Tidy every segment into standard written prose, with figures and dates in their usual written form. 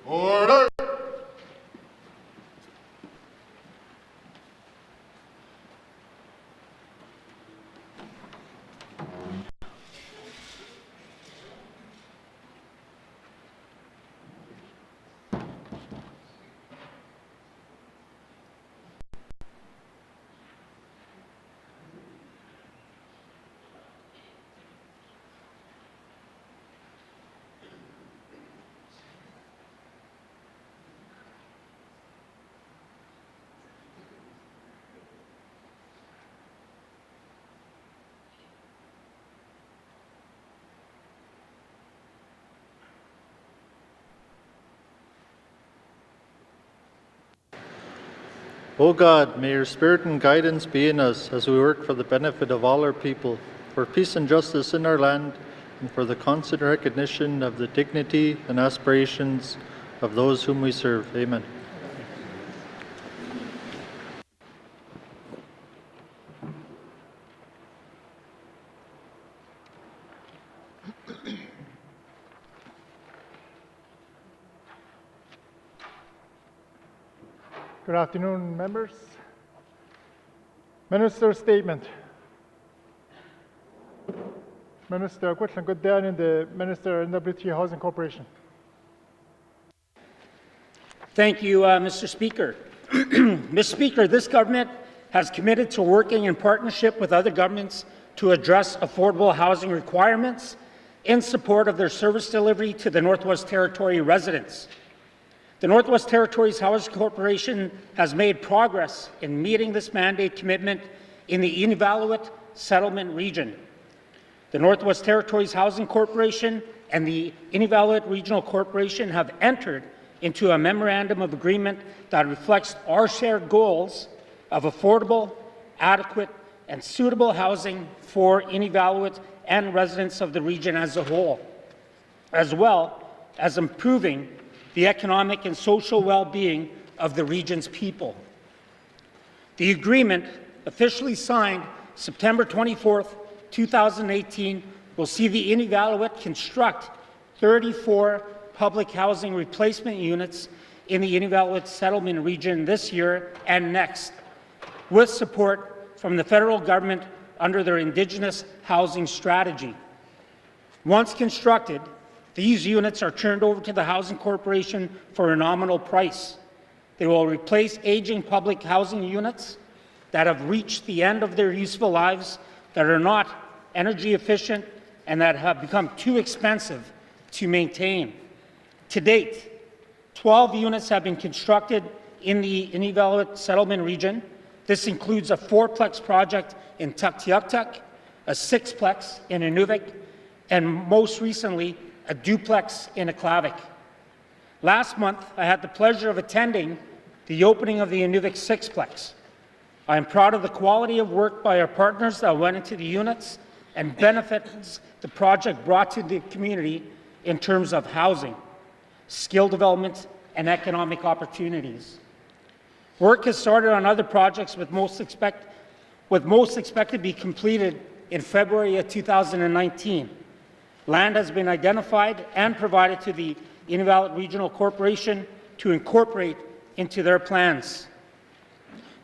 Order! O God, may your spirit and guidance be in us as we work for the benefit of all our people, for peace and justice in our land, and for the constant recognition of the dignity and aspirations of those whom we serve. Amen. Good afternoon, members. Minister's statement. Minister Quitlan, good day, and the Minister N.W.T Housing Corporation. Thank you, Mr. Speaker. Mr. Speaker, this government has committed to working in partnership with other governments to address affordable housing requirements in support of their service delivery to the Northwest Territory residents. The Northwest Territories Housing Corporation has made progress in meeting this mandate commitment in the Inuvialuit settlement region. The Northwest Territories Housing Corporation and the Inuvialuit Regional Corporation have entered into a memorandum of agreement that reflects our shared goals of affordable, adequate, and suitable housing for Inuvialuit and residents of the region as a whole, as well as improving the economic and social well-being of the region's people. The agreement, officially signed September 24, 2018, will see the Inuvialuit construct 34 public housing replacement units in the Inuvialuit settlement region this year and next, with support from the federal government under their Indigenous housing strategy. Once constructed, these units are turned over to the Housing Corporation for a nominal price. They will replace aging public housing units that have reached the end of their useful lives, that are not energy efficient, and that have become too expensive to maintain. To date, 12 units have been constructed in the Inuvialuit settlement region. This includes a 4-plex project in Tuktoyaktuk, a 6-plex in Inuvik, and most recently, a duplex in Aklavik. Last month, I had the pleasure of attending the opening of the Inuvik 6-plex. I am proud of the quality of work by our partners that went into the units and benefits the project brought to the community in terms of housing, skill development, and economic opportunities. Work has started on other projects with most expected to be completed in February of 2019. Land has been identified and provided to the Inuvialuit Regional Corporation to incorporate into their plans.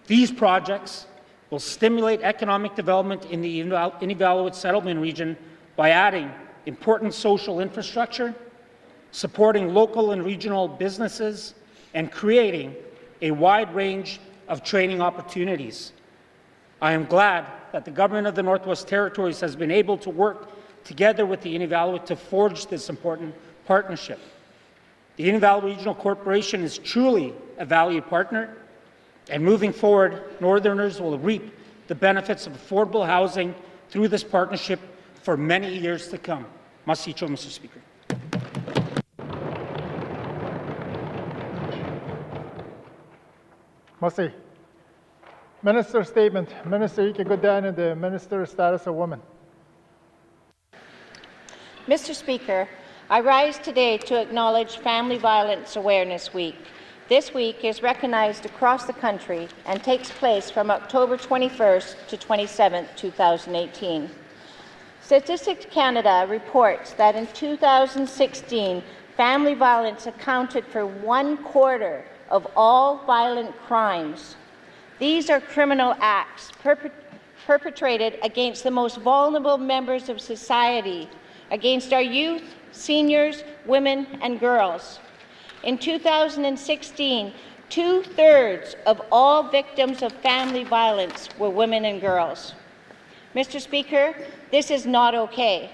These projects will stimulate economic development in the Inuvialuit settlement region by adding important social infrastructure, supporting local and regional businesses, and creating a wide range of training opportunities. I am glad that the Government of the Northwest Territories has been able to work together with the Inuvialuit to forge this important partnership. The Inuvialuit Regional Corporation is truly a valued partner, and moving forward, Northerners will reap the benefits of affordable housing through this partnership for many years to come. Masicho, Mr. Speaker. Masi. Minister's statement. Minister Ike Godan and the Minister's status of women. Mr. Speaker, I rise today to acknowledge Family Violence Awareness Week. This week is recognized across the country and takes place from October 21st to 27th, 2018. Statistics Canada reports that in 2016, family violence accounted for 1/4 of all violent crimes. These are criminal acts perpetrated against the most vulnerable members of society, against our youth, seniors, women, and girls. In 2016, 2/3 of all victims of family violence were women and girls. Mr. Speaker, this is not okay.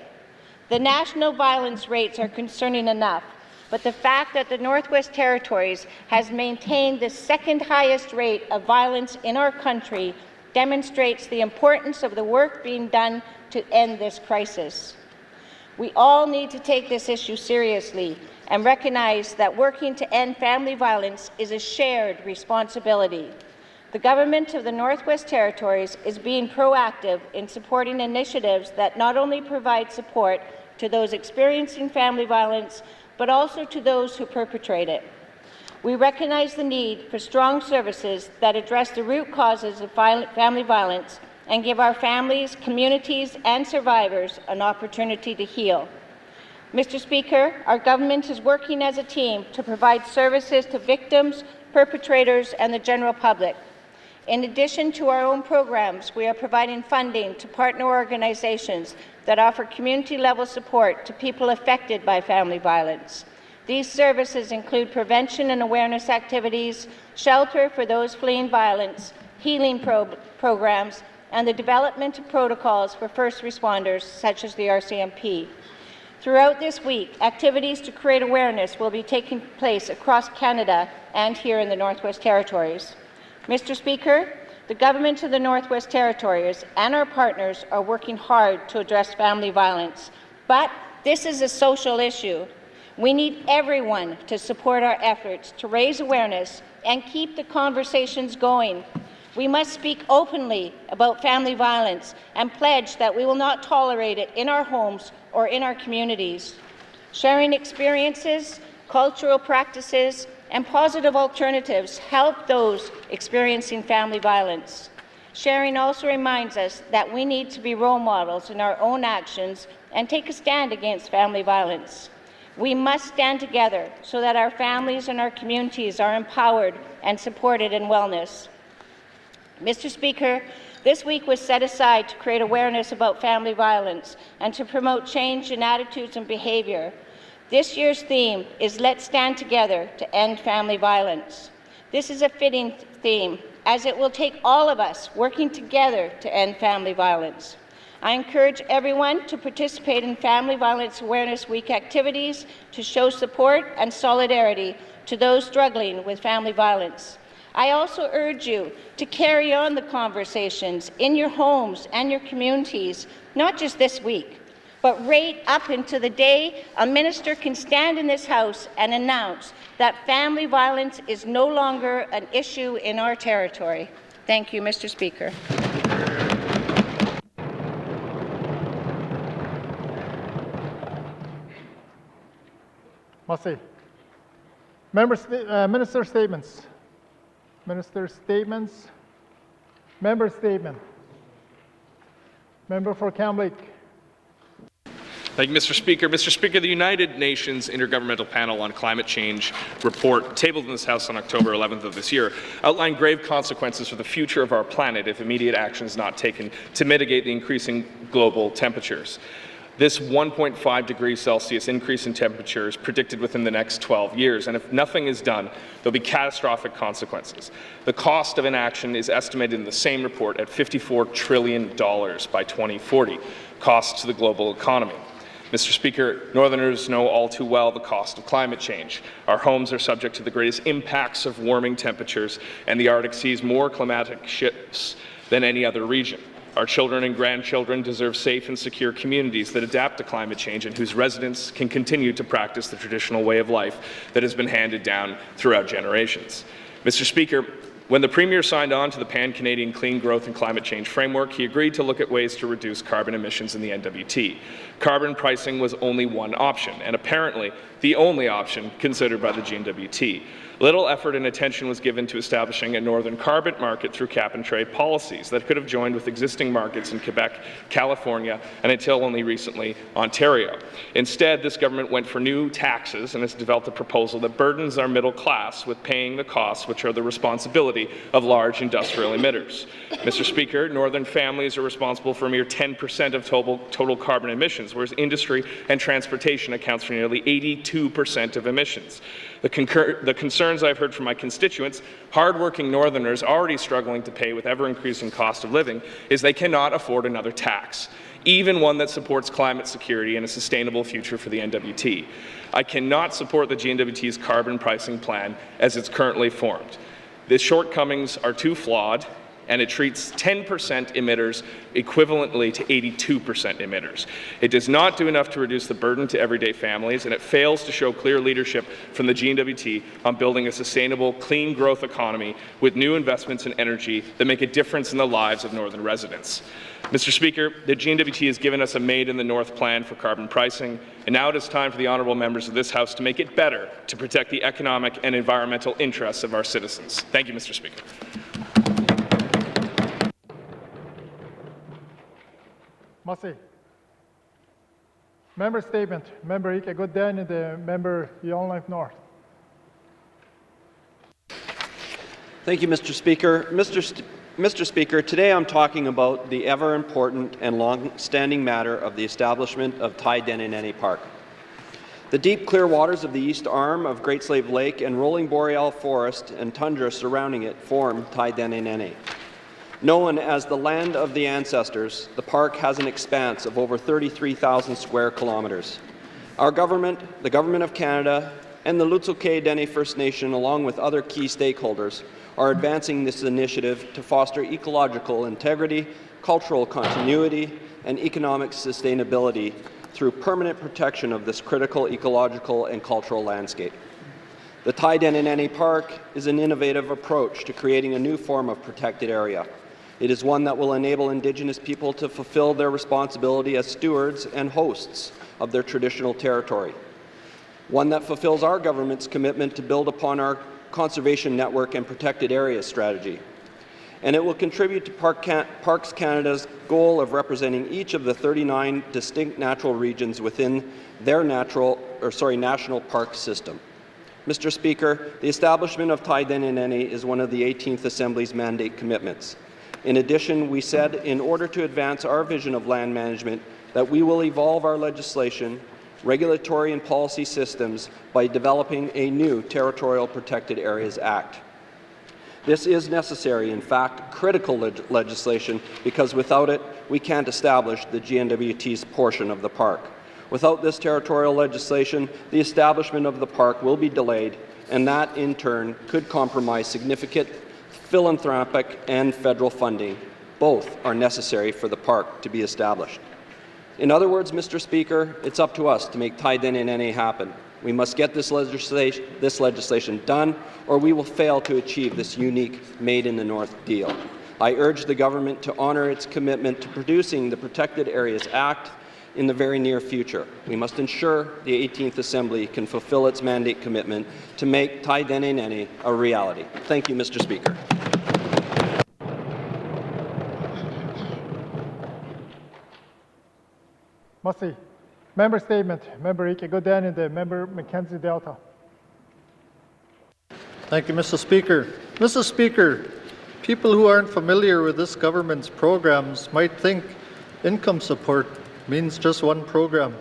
The national violence rates are concerning enough, but the fact that the Northwest Territories has maintained the second highest rate of violence in our country demonstrates the importance of the work being done to end this crisis. We all need to take this issue seriously and recognize that working to end family violence is a shared responsibility. The government of the Northwest Territories is being proactive in supporting initiatives that not only provide support to those experiencing family violence, but also to those who perpetrate it. We recognize the need for strong services that address the root causes of family violence and give our families, communities, and survivors an opportunity to heal. Mr. Speaker, our government is working as a team to provide services to victims, perpetrators, and the general public. In addition to our own programs, we are providing funding to partner organizations that offer community-level support to people affected by family violence. These services include prevention and awareness activities, shelter for those fleeing violence, healing programs, and the development of protocols for first responders, such as the RCMP. Throughout this week, activities to create awareness will be taking place across Canada and here in the Northwest Territories. Mr. Speaker, the government of the Northwest Territories and our partners are working hard to address family violence, but this is a social issue. We need everyone to support our efforts to raise awareness and keep the conversations going. We must speak openly about family violence and pledge that we will not tolerate it in our homes or in our communities. Sharing experiences, cultural practices, and positive alternatives help those experiencing family violence. Sharing also reminds us that we need to be role models in our own actions and take a stand against family violence. We must stand together so that our families and our communities are empowered and supported in wellness. Mr. Speaker, this week was set aside to create awareness about family violence and to promote change in attitudes and behavior. This year's theme is Let's Stand Together to End Family Violence. This is a fitting theme, as it will take all of us working together to end family violence. I encourage everyone to participate in Family Violence Awareness Week activities to show support and solidarity to those struggling with family violence. I also urge you to carry on the conversations in your homes and your communities, not just this week, but right up into the day a minister can stand in this House and announce that family violence is no longer an issue in our territory. Thank you, Mr. Speaker. Merci. Minister statements. Minister statements. Member statement. Member for Cam Lake. Thank you, Mr. Speaker. Mr. Speaker, the United Nations Intergovernmental Panel on Climate Change report tabled in this House on October 11th of this year outlined grave consequences for the future of our planet if immediate action is not taken to mitigate the increasing global temperatures. This 1.5 degrees Celsius increase in temperature is predicted within the next 12 years, and if nothing is done, there'll be catastrophic consequences. The cost of inaction is estimated in the same report at $54 trillion by 2040, costs to the global economy. Mr. Speaker, Northerners know all too well the cost of climate change. Our homes are subject to the greatest impacts of warming temperatures, and the Arctic sees more climatic shifts than any other region. Our children and grandchildren deserve safe and secure communities that adapt to climate change and whose residents can continue to practice the traditional way of life that has been handed down throughout generations. Mr. Speaker, When the Premier signed on to the Pan-Canadian Clean Growth and Climate Change Framework, he agreed to look at ways to reduce carbon emissions in the N.W.T. Carbon pricing was only one option, and apparently the only option considered by the N.W.T. Little effort and attention was given to establishing a northern carbon market through cap-and-trade policies that could have joined with existing markets in Quebec, California, and until only recently, Ontario. Instead, this government went for new taxes and has developed a proposal that burdens our middle class with paying the costs which are the responsibility of large industrial emitters. Mr. Speaker, northern families are responsible for a mere 10% of total carbon emissions, whereas industry and transportation accounts for nearly 82% of emissions. The concerns I've heard from my constituents, hardworking Northerners already struggling to pay with ever-increasing cost of living, is they cannot afford another tax, even one that supports climate security and a sustainable future for the N.W.T. I cannot support the N.W.T's carbon pricing plan as it's currently formed. The shortcomings are too flawed, and it treats 10% emitters equivalently to 82% emitters. It does not do enough to reduce the burden to everyday families, and it fails to show clear leadership from the N.W.T on building a sustainable, clean growth economy with new investments in energy that make a difference in the lives of Northern residents. Mr. Speaker, the N.W.T has given us a Made in the North plan for carbon pricing, and now it is time for the honourable members of this House to make it better to protect the economic and environmental interests of our citizens. Thank you, Mr. Speaker. Massey. Member statement. Member Ike Godin and the member Yellowknife North. Thank you, Mr. Speaker. Mr. Speaker, today I'm talking about the ever-important and long-standing matter of the establishment of Tydenanini Park. The deep, clear waters of the east arm of Great Slave Lake and rolling boreal forest and tundra surrounding it form Tydenanini. Known as the land of the ancestors, the park has an expanse of over 33,000 square kilometres. Our government, the Government of Canada, and the Lutsulke Dene First Nation, along with other key stakeholders, are advancing this initiative to foster ecological integrity, cultural continuity, and economic sustainability through permanent protection of this critical ecological and cultural landscape. The Tydenanini Park is an innovative approach to creating a new form of protected area. It is one that will enable Indigenous people to fulfill their responsibility as stewards and hosts of their traditional territory. One that fulfills our government's commitment to build upon our conservation network and protected areas strategy. And it will contribute to Parks Canada's goal of representing each of the 39 distinct natural regions within their national park system. Mr. Speaker, the establishment of Tydenanini is one of the 18th Assembly's mandate commitments. In addition, we said in order to advance our vision of land management that we will evolve our legislation, regulatory and policy systems by developing a new Territorial Protected Areas Act. This is necessary, in fact, critical legislation, because without it, we can't establish the N.W.T's portion of the park. Without this territorial legislation, the establishment of the park will be delayed, and that, in turn, could compromise significant philanthropic and federal funding. Both are necessary for the park to be established. In other words, Mr. Speaker, it's up to us to make Tydenanini happen. We must get this legislation done, or we will fail to achieve this unique Made in the North deal. I urge the government to honour its commitment to producing the Protected Areas Act in the very near future. We must ensure the 18th Assembly can fulfill its mandate commitment to make Tydenanini a reality. Thank you, Mr. Speaker. Massey. Member statement. Member Ike Godin and the member Mackenzie Delta. Thank you, Mr. Speaker. Mr. Speaker, people who aren't familiar with this government's programs might think income support means just one program.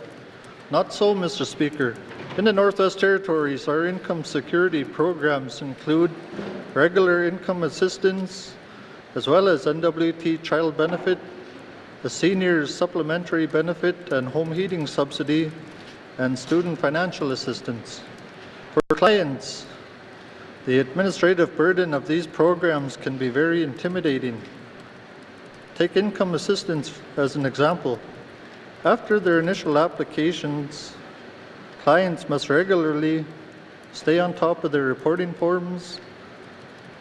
Not so, Mr. Speaker. In the Northwest Territories, our income security programs include regular income assistance, as well as N.W.T child benefit, a seniors supplementary benefit and home heating subsidy, and student financial assistance. For clients, the administrative burden of these programs can be very intimidating. Take income assistance as an example. After their initial applications, clients must regularly stay on top of their reporting forms,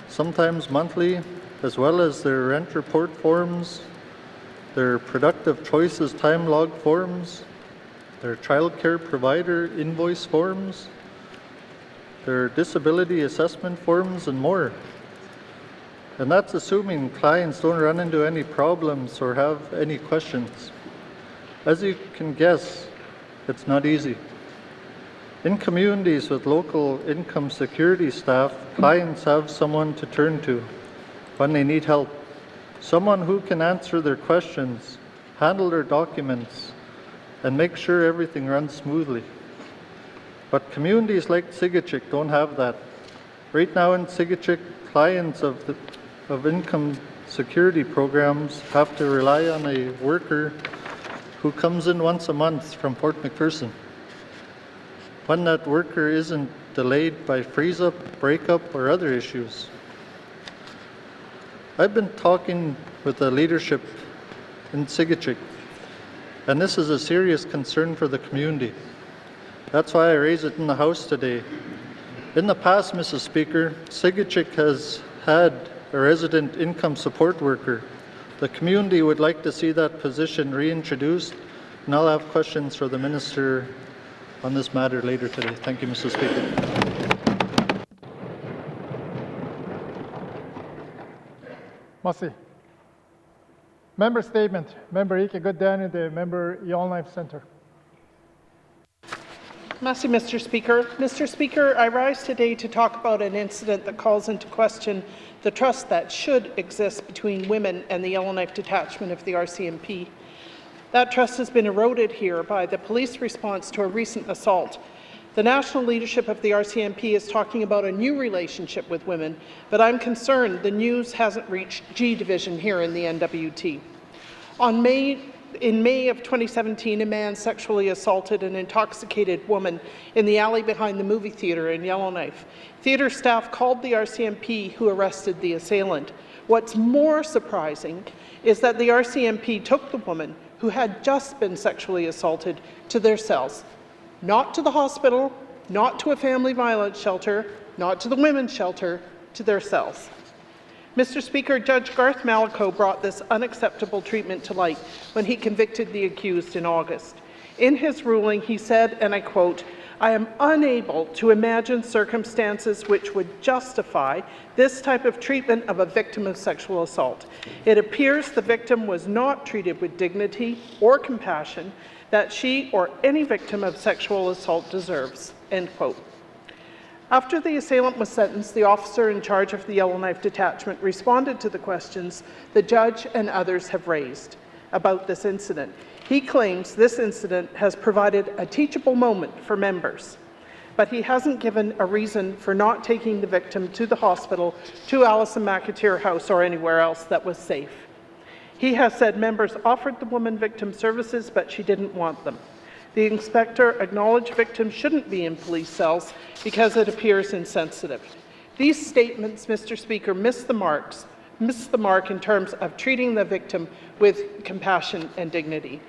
sometimes monthly, as well as their rent report forms, their productive choices time log forms, their childcare provider invoice forms, their disability assessment forms, and more. And that's assuming clients don't run into any problems or have any questions. As you can guess, it's not easy. In communities with local income security staff, clients have someone to turn to when they need help. Someone who can answer their questions, handle their documents, and make sure everything runs smoothly. But communities like Sigachik don't have that. Right now in Sigachik, clients of income security programs have to rely on a worker who comes in once a month from Port McPherson. When that worker isn't delayed by freeze-up, breakup, or other issues. I've been talking with the leadership in Sigachik, and this is a serious concern for the community. That's why I raise it in the House today. In the past, Mrs. Speaker, Sigachik has had a resident income support worker. The community would like to see that position reintroduced, and I'll have questions for the Minister on this matter later today. Thank you, Mr. Speaker. Merci. Member statement. Member Ike Goodani, the member Yellowknife Centre. Merci, Mr. Speaker. Mr. Speaker, I rise today to talk about an incident that calls into question the trust that should exist between women and the Yellowknife detachment of the RCMP. That trust has been eroded here by the police response to a recent assault. The national leadership of the RCMP is talking about a new relationship with women, but I'm concerned the news hasn't reached G Division here in the N.W.T. In May of 2017, a man sexually assaulted an intoxicated woman in the alley behind the movie theatre in Yellowknife. Theatre staff called the RCMP, who arrested the assailant. What's more surprising is that the RCMP took the woman, who had just been sexually assaulted, to their cells. Not to the hospital, not to a family violence shelter, not to the women's shelter, to their cells. Mr. Speaker, Judge Garth Mallico brought this unacceptable treatment to light when he convicted the accused in August. In his ruling, he said, and I quote, "I am unable to imagine circumstances which would justify this type of treatment of a victim of sexual assault. It appears the victim was not treated with dignity or compassion that she or any victim of sexual assault deserves." End quote. After the assailant was sentenced, the officer in charge of the Yellowknife detachment responded to the questions the judge and others have raised about this incident. He claims this incident has provided a teachable moment for members, but he hasn't given a reason for not taking the victim to the hospital, to Alison McAteer House, or anywhere else that was safe. He has said members offered the woman victim services, but she didn't want them. The inspector acknowledged victims shouldn't be in police cells because it appears insensitive. These statements, Mr. Speaker, miss the mark in terms of treating the victim with compassion and dignity.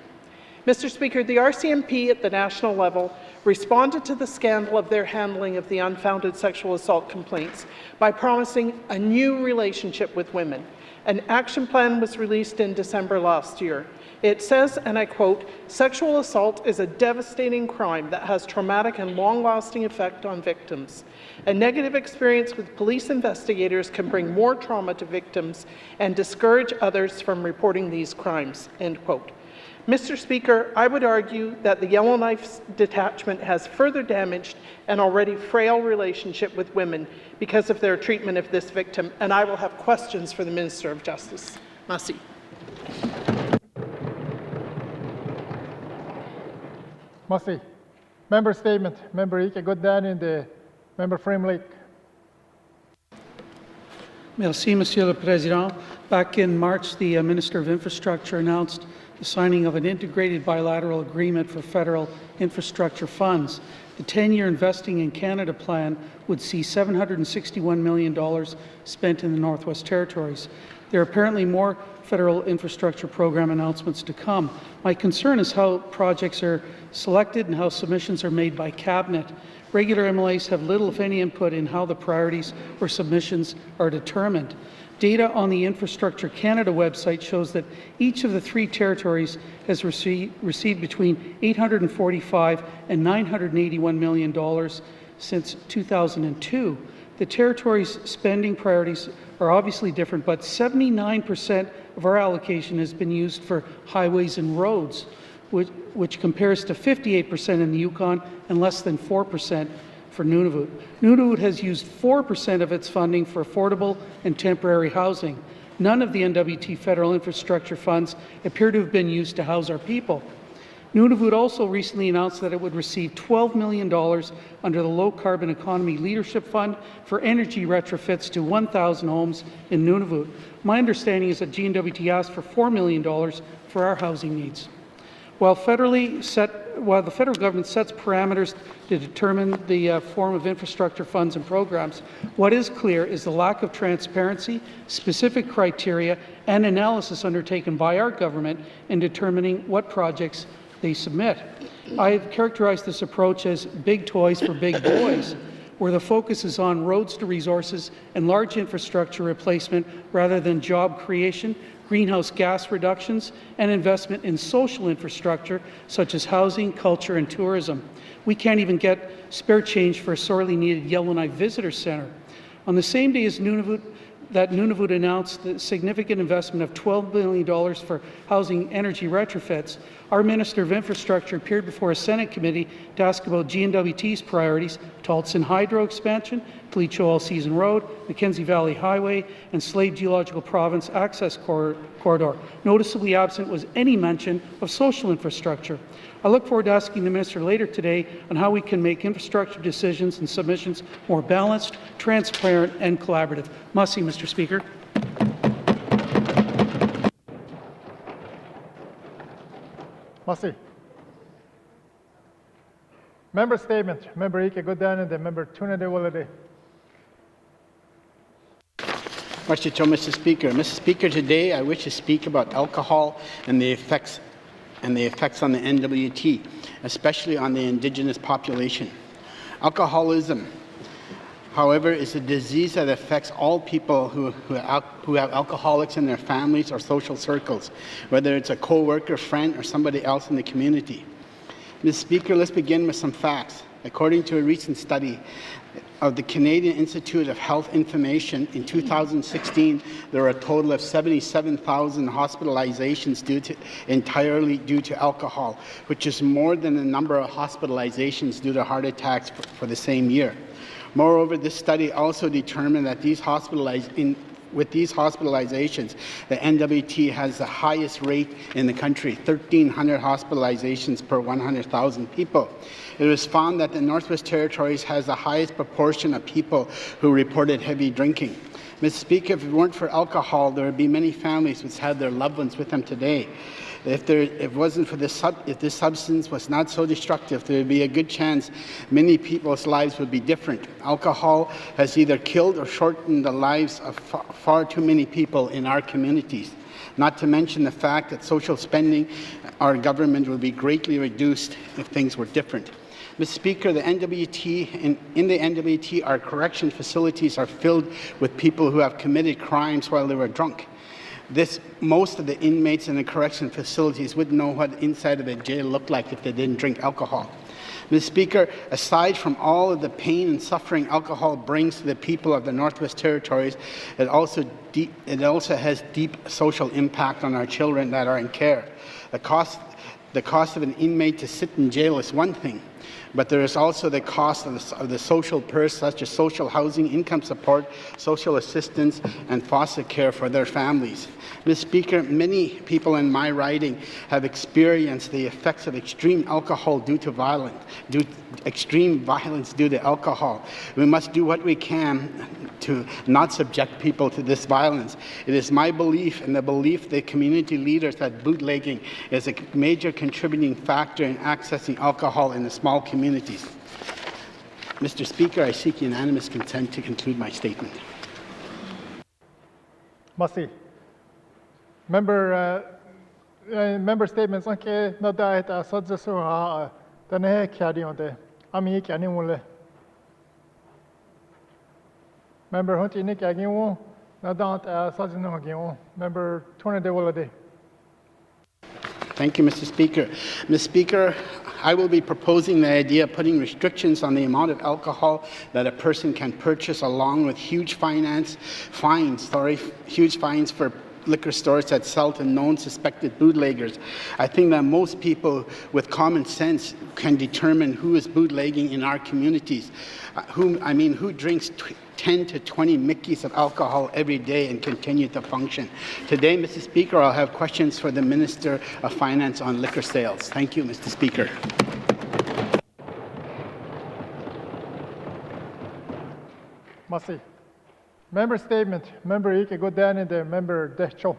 Mr. Speaker, the RCMP at the national level responded to the scandal of their handling of the unfounded sexual assault complaints by promising a new relationship with women. An action plan was released in December last year. It says, and I quote, "Sexual assault is a devastating crime that has traumatic and long-lasting effect on victims. A negative experience with police investigators can bring more trauma to victims and discourage others from reporting these crimes." End quote. Mr. Speaker, I would argue that the Yellowknife detachment has further damaged an already frail relationship with women because of their treatment of this victim, and I will have questions for the Minister of Justice. Merci. Merci. Member statement. Member Ike Goodani, the member Frame Lake. Merci, Monsieur le Président. Back in March, the Minister of Infrastructure announced the signing of an integrated bilateral agreement for federal infrastructure funds. The 10-year Investing in Canada plan would see $761 million spent in the Northwest Territories. There are apparently more federal infrastructure program announcements to come. My concern is how projects are selected and how submissions are made by Cabinet. Regular MLAs have little, if any, input in how the priorities or submissions are determined. Data on the Infrastructure Canada website shows that each of the 3 territories has received between $845 and $981 million since 2002. The territories' spending priorities are obviously different, but 79% of our allocation has been used for highways and roads, which compares to 58% in the Yukon and less than 4% for Nunavut. Nunavut has used 4% of its funding for affordable and temporary housing. None of the N.W.T. federal infrastructure funds appear to have been used to house our people. Nunavut also recently announced that it would receive $12 million under the Low Carbon Economy Leadership Fund for energy retrofits to 1,000 homes in Nunavut. My understanding is that N.W.T. asked for $4 million for our housing needs. While the federal government sets parameters to determine the form of infrastructure funds and programs, what is clear is the lack of transparency, specific criteria, and analysis undertaken by our government in determining what projects they submit. I have characterized this approach as big toys for big boys, where the focus is on roads to resources and large infrastructure replacement rather than job creation, greenhouse gas reductions, and investment in social infrastructure such as housing, culture, and tourism. We can't even get spare change for a sorely needed Yellowknife Visitor Centre. On the same day as Nunavut announced the significant investment of $12 billion for housing energy retrofits, our Minister of Infrastructure appeared before a Senate committee to ask about N.W.T's priorities: Taltson Hydro expansion, Cleach All-Season Road, Mackenzie Valley Highway, and Slave Geological Province Access Corridor. Noticeably absent was any mention of social infrastructure. I look forward to asking the Minister later today on how we can make infrastructure decisions and submissions more balanced, transparent, and collaborative. Mussy, Mr. Speaker. Mussy. Member statement. Member Ike Goodane, Member Tuna de Willade. Mr. Speaker. Mr. Speaker, today I wish to speak about alcohol and the effects on the N.W.T., especially on the Indigenous population. Alcoholism, however, is a disease that affects all people who have alcoholics in their families or social circles, whether it's a co-worker, friend, or somebody else in the community. Mr. Speaker, let's begin with some facts. According to a recent study of the Canadian Institute of Health Information, in 2016, there were a total of 77,000 hospitalizations entirely due to alcohol, which is more than the number of hospitalizations due to heart attacks for the same year. Moreover, this study also determined that with these hospitalizations, the N.W.T. has the highest rate in the country, 1,300 hospitalizations per 100,000 people. It was found that the Northwest Territories has the highest proportion of people who reported heavy drinking. Mr. Speaker, if it weren't for alcohol, there would be many families which had their loved ones with them today. If this substance was not so destructive, there would be a good chance many people's lives would be different. Alcohol has either killed or shortened the lives of far too many people in our communities. Not to mention the fact that social spending, our government would be greatly reduced if things were different. Mr. Speaker, in the N.W.T., our correction facilities are filled with people who have committed crimes while they were drunk. Most of the inmates in the correction facilities wouldn't know what the inside of a jail looked like if they didn't drink alcohol. Mr. Speaker, aside from all of the pain and suffering alcohol brings to the people of the Northwest Territories, it also has deep social impact on our children that are in care. The cost of an inmate to sit in jail is one thing, but there is also the cost of the social purse, such as social housing, income support, social assistance, and foster care for their families. Mr. Speaker, many people in my riding have experienced the effects of extreme violence due to alcohol. We must do what we can to not subject people to this violence. It is my belief and the belief of the community leaders that bootlegging is a major contributing factor in accessing alcohol in the small communities. Mr. Speaker, I seek unanimous consent to conclude my statement. Mussy. Member statements. Okay, no doubt. Such as the Kadion, Ami Kanimule. Member Hunty Nick Aguion, Nadant Sajino Aguion, Member Tony de Wolade. Thank you, Mr. Speaker. Mr. Speaker, I will be proposing the idea of putting restrictions on the amount of alcohol that a person can purchase, along with huge fines for liquor stores that sell to known suspected bootleggers. I think that most people with common sense can determine who is bootlegging in our communities. Who drinks 10 to 20 Mickeys of alcohol every day and continue to function. Today, Mr. Speaker, I'll have questions for the Minister of Finance on liquor sales. Thank you, Mr. Speaker. Merci. Member statement. Member Ike Godani de Member Decho.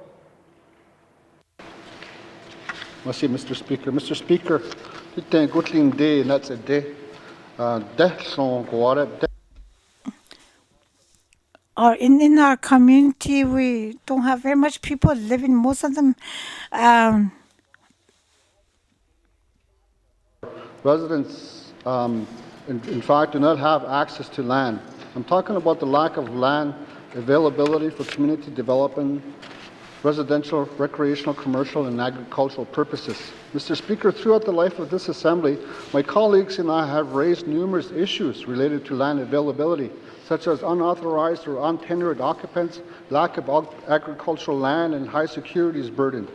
Merci, Mr. Speaker. Mr. Speaker, it's a good day, and that's a day. In our community, we don't have very much people living. Most of them, residents, in fact, do not have access to land. I'm talking about the lack of land availability for community development, residential, recreational, commercial, and agricultural purposes. Mr. Speaker, throughout the life of this Assembly, my colleagues and I have raised numerous issues related to land availability, such as unauthorized or untenured occupants, lack of agricultural land, and high securities burden.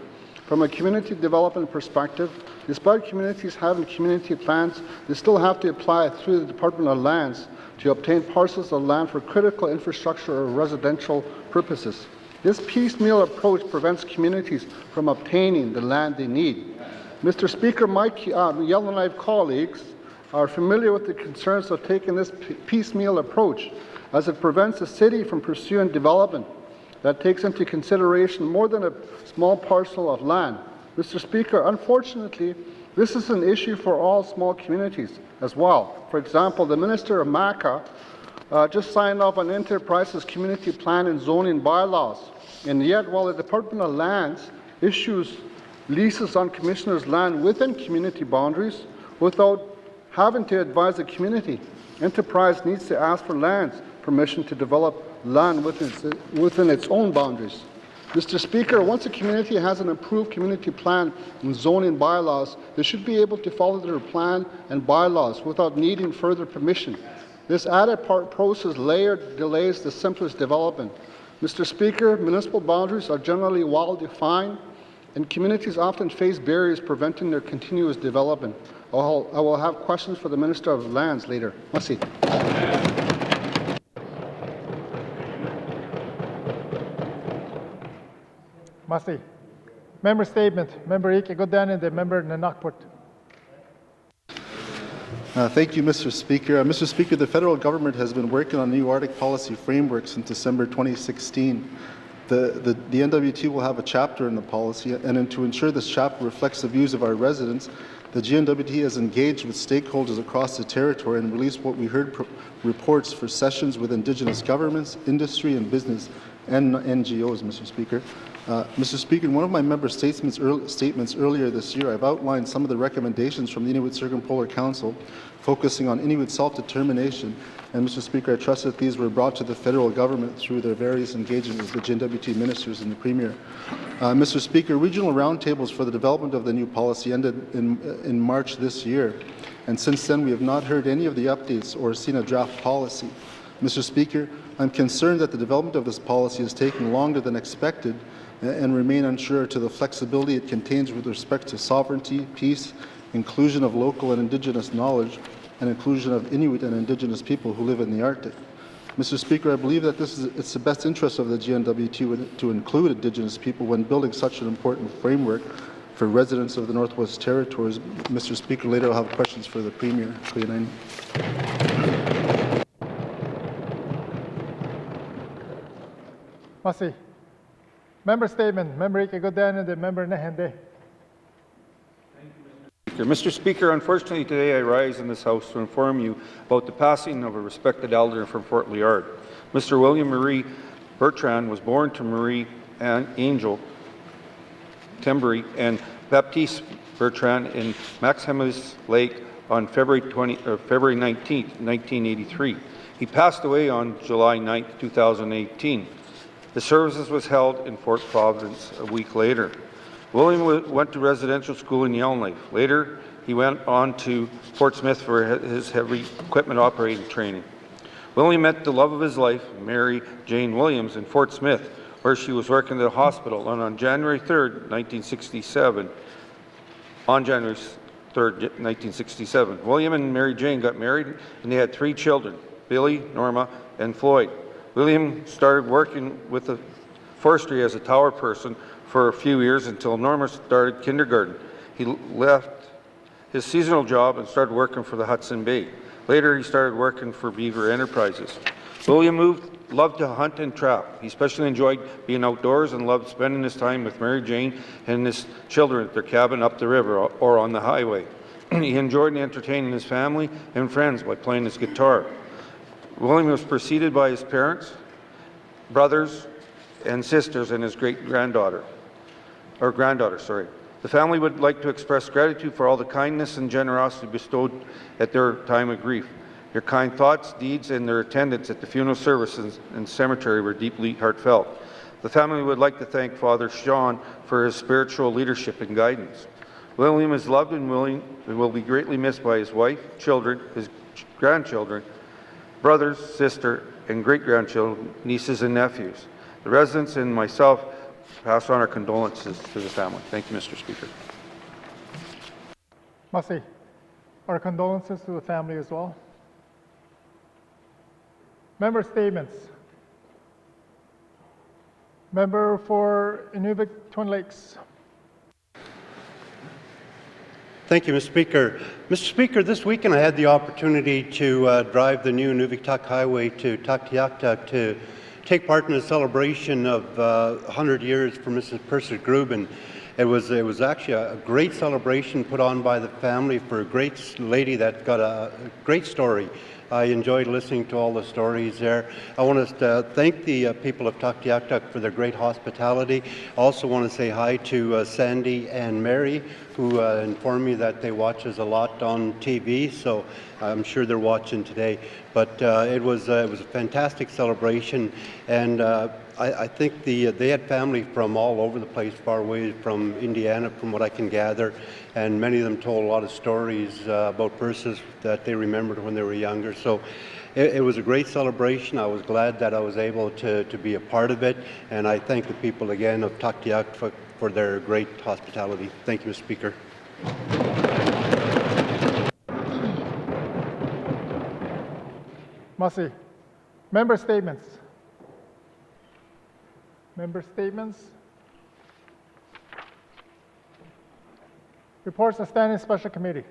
From a community development perspective, despite communities having community plans, they still have to apply through the Department of Lands to obtain parcels of land for critical infrastructure or residential purposes. This piecemeal approach prevents communities from obtaining the land they need. Mr. Speaker, my Yellowknife colleagues are familiar with the concerns of taking this piecemeal approach, as it prevents the city from pursuing development that takes into consideration more than a small parcel of land. Mr. Speaker, unfortunately, this is an issue for all small communities as well. For example, the Minister of Maca just signed off on Enterprise's community plan and zoning bylaws, and yet while the Department of Lands issues leases on commissioners' land within community boundaries without having to advise the community, Enterprise needs to ask for lands permission to develop land within its own boundaries. Mr. Speaker, once a community has an approved community plan and zoning bylaws, they should be able to follow their plan and bylaws without needing further permission. This added process layered delays the simplest development. Mr. Speaker, municipal boundaries are generally well defined, and communities often face barriers preventing their continuous development. I will have questions for the Minister of Lands later. Merci. Merci. Member statement. Member Ike Godani de Member Nanakput. Thank you, Mr. Speaker. Mr. Speaker, the federal government has been working on a new Arctic policy framework since December 2016. The N.W.T will have a chapter in the policy, and to ensure this chapter reflects the views of our residents, the N.W.T has engaged with stakeholders across the territory and released what we heard reports for sessions with Indigenous governments, industry, and business, and NGOs, Mr. Speaker. Mr. Speaker, in one of my member statements earlier this year, I've outlined some of the recommendations from the Inuit Circumpolar Council focusing on Inuit self-determination. And Mr. Speaker, I trust that these were brought to the federal government through their various engagements with the N.W.T ministers and the Premier. Mr. Speaker, regional roundtables for the development of the new policy ended in March this year. And since then, we have not heard any of the updates or seen a draft policy. Mr. Speaker, I'm concerned that the development of this policy is taking longer than expected and remain unsure to the flexibility it contains with respect to sovereignty, peace, inclusion of local and Indigenous knowledge, and inclusion of Inuit and Indigenous people who live in the Arctic. Mr. Speaker, I believe that it's the best interest of the GNWT to include Indigenous people when building such an important framework for residents of the Northwest Territories. Mr. Speaker, later I'll have questions for the Premier. Merci. Member statement. Member Ike Godani de Member Nehende. Mr. Speaker, unfortunately today I rise in this House to inform you about the passing of a respected elder from Fort Liard. Mr. William Marie Bertrand was born to Marie Angel Tembury and Baptiste Bertrand in Maximus Lake, on February 19, 1983. He passed away on July 9, 2018. The services was held in Fort Providence a week later. William went to residential school in Yellowknife. Later, he went on to Fort Smith for his heavy equipment operating training. William met the love of his life, Mary Jane Williams, in Fort Smith, where she was working at the hospital. And on January 3rd, 1967, William and Mary Jane got married, and they had 3 children, Billy, Norma, and Floyd. William started working with the forestry as a tower person for a few years until Norma started kindergarten. He left his seasonal job and started working for the Hudson Bay. Later, he started working for Beaver Enterprises. William loved to hunt and trap. He especially enjoyed being outdoors and loved spending his time with Mary Jane and his children at their cabin up the river or on the highway. He enjoyed entertaining his family and friends by playing his guitar. William was preceded by his parents, brothers, and sisters, and his granddaughter. The family would like to express gratitude for all the kindness and generosity bestowed at their time of grief. Your kind thoughts, deeds, and their attendance at the funeral services and cemetery were deeply heartfelt. The family would like to thank Father Sean for his spiritual leadership and guidance. William is loved and will be greatly missed by his wife, children, his grandchildren, brothers, sister, and great-grandchildren, nieces and nephews. The residents and myself pass on our condolences to the family. Thank you, Mr. Speaker. Masi, our condolences to the family as well. Member statements. Member for Inuvik Twin Lakes. Thank you, Mr. Speaker. Mr. Speaker, this weekend I had the opportunity to drive the new Inuvik Highway to Taktiakta to take part in a celebration of 100 years for Mrs. Percy Grubin. It was actually a great celebration put on by the family for a great lady that got a great story. I enjoyed listening to all the stories there. I want to thank the people of Taktiakta for their great hospitality. I also want to say hi to Sandy and Mary, who informed me that they watch us a lot on TV, so I'm sure they're watching today. But it was a fantastic celebration, and I think they had family from all over the place, far away from Indiana, from what I can gather, and many of them told a lot of stories about Persis that they remembered when they were younger. So it was a great celebration. I was glad that I was able to be a part of it, and I thank the people again of Taktiakta for their great hospitality. Thank you, Mr. Speaker. Masi, member statements. Member statements. Reports of Standing Special Committee.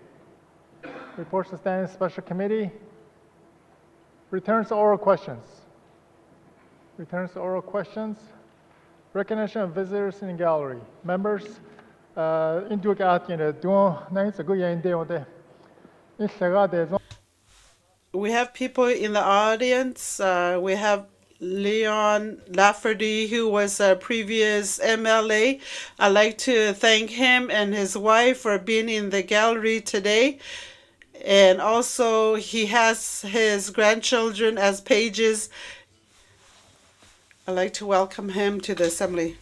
Reports of Standing Special Committee. Returns to oral questions. Returns to oral questions. Recognition of visitors in the gallery. Members, we have people in the audience. We have Leon Lafferty, who was a previous MLA. I'd like to thank him and his wife for being in the gallery today. And also, he has his grandchildren as pages. I'd like to welcome him to the Assembly.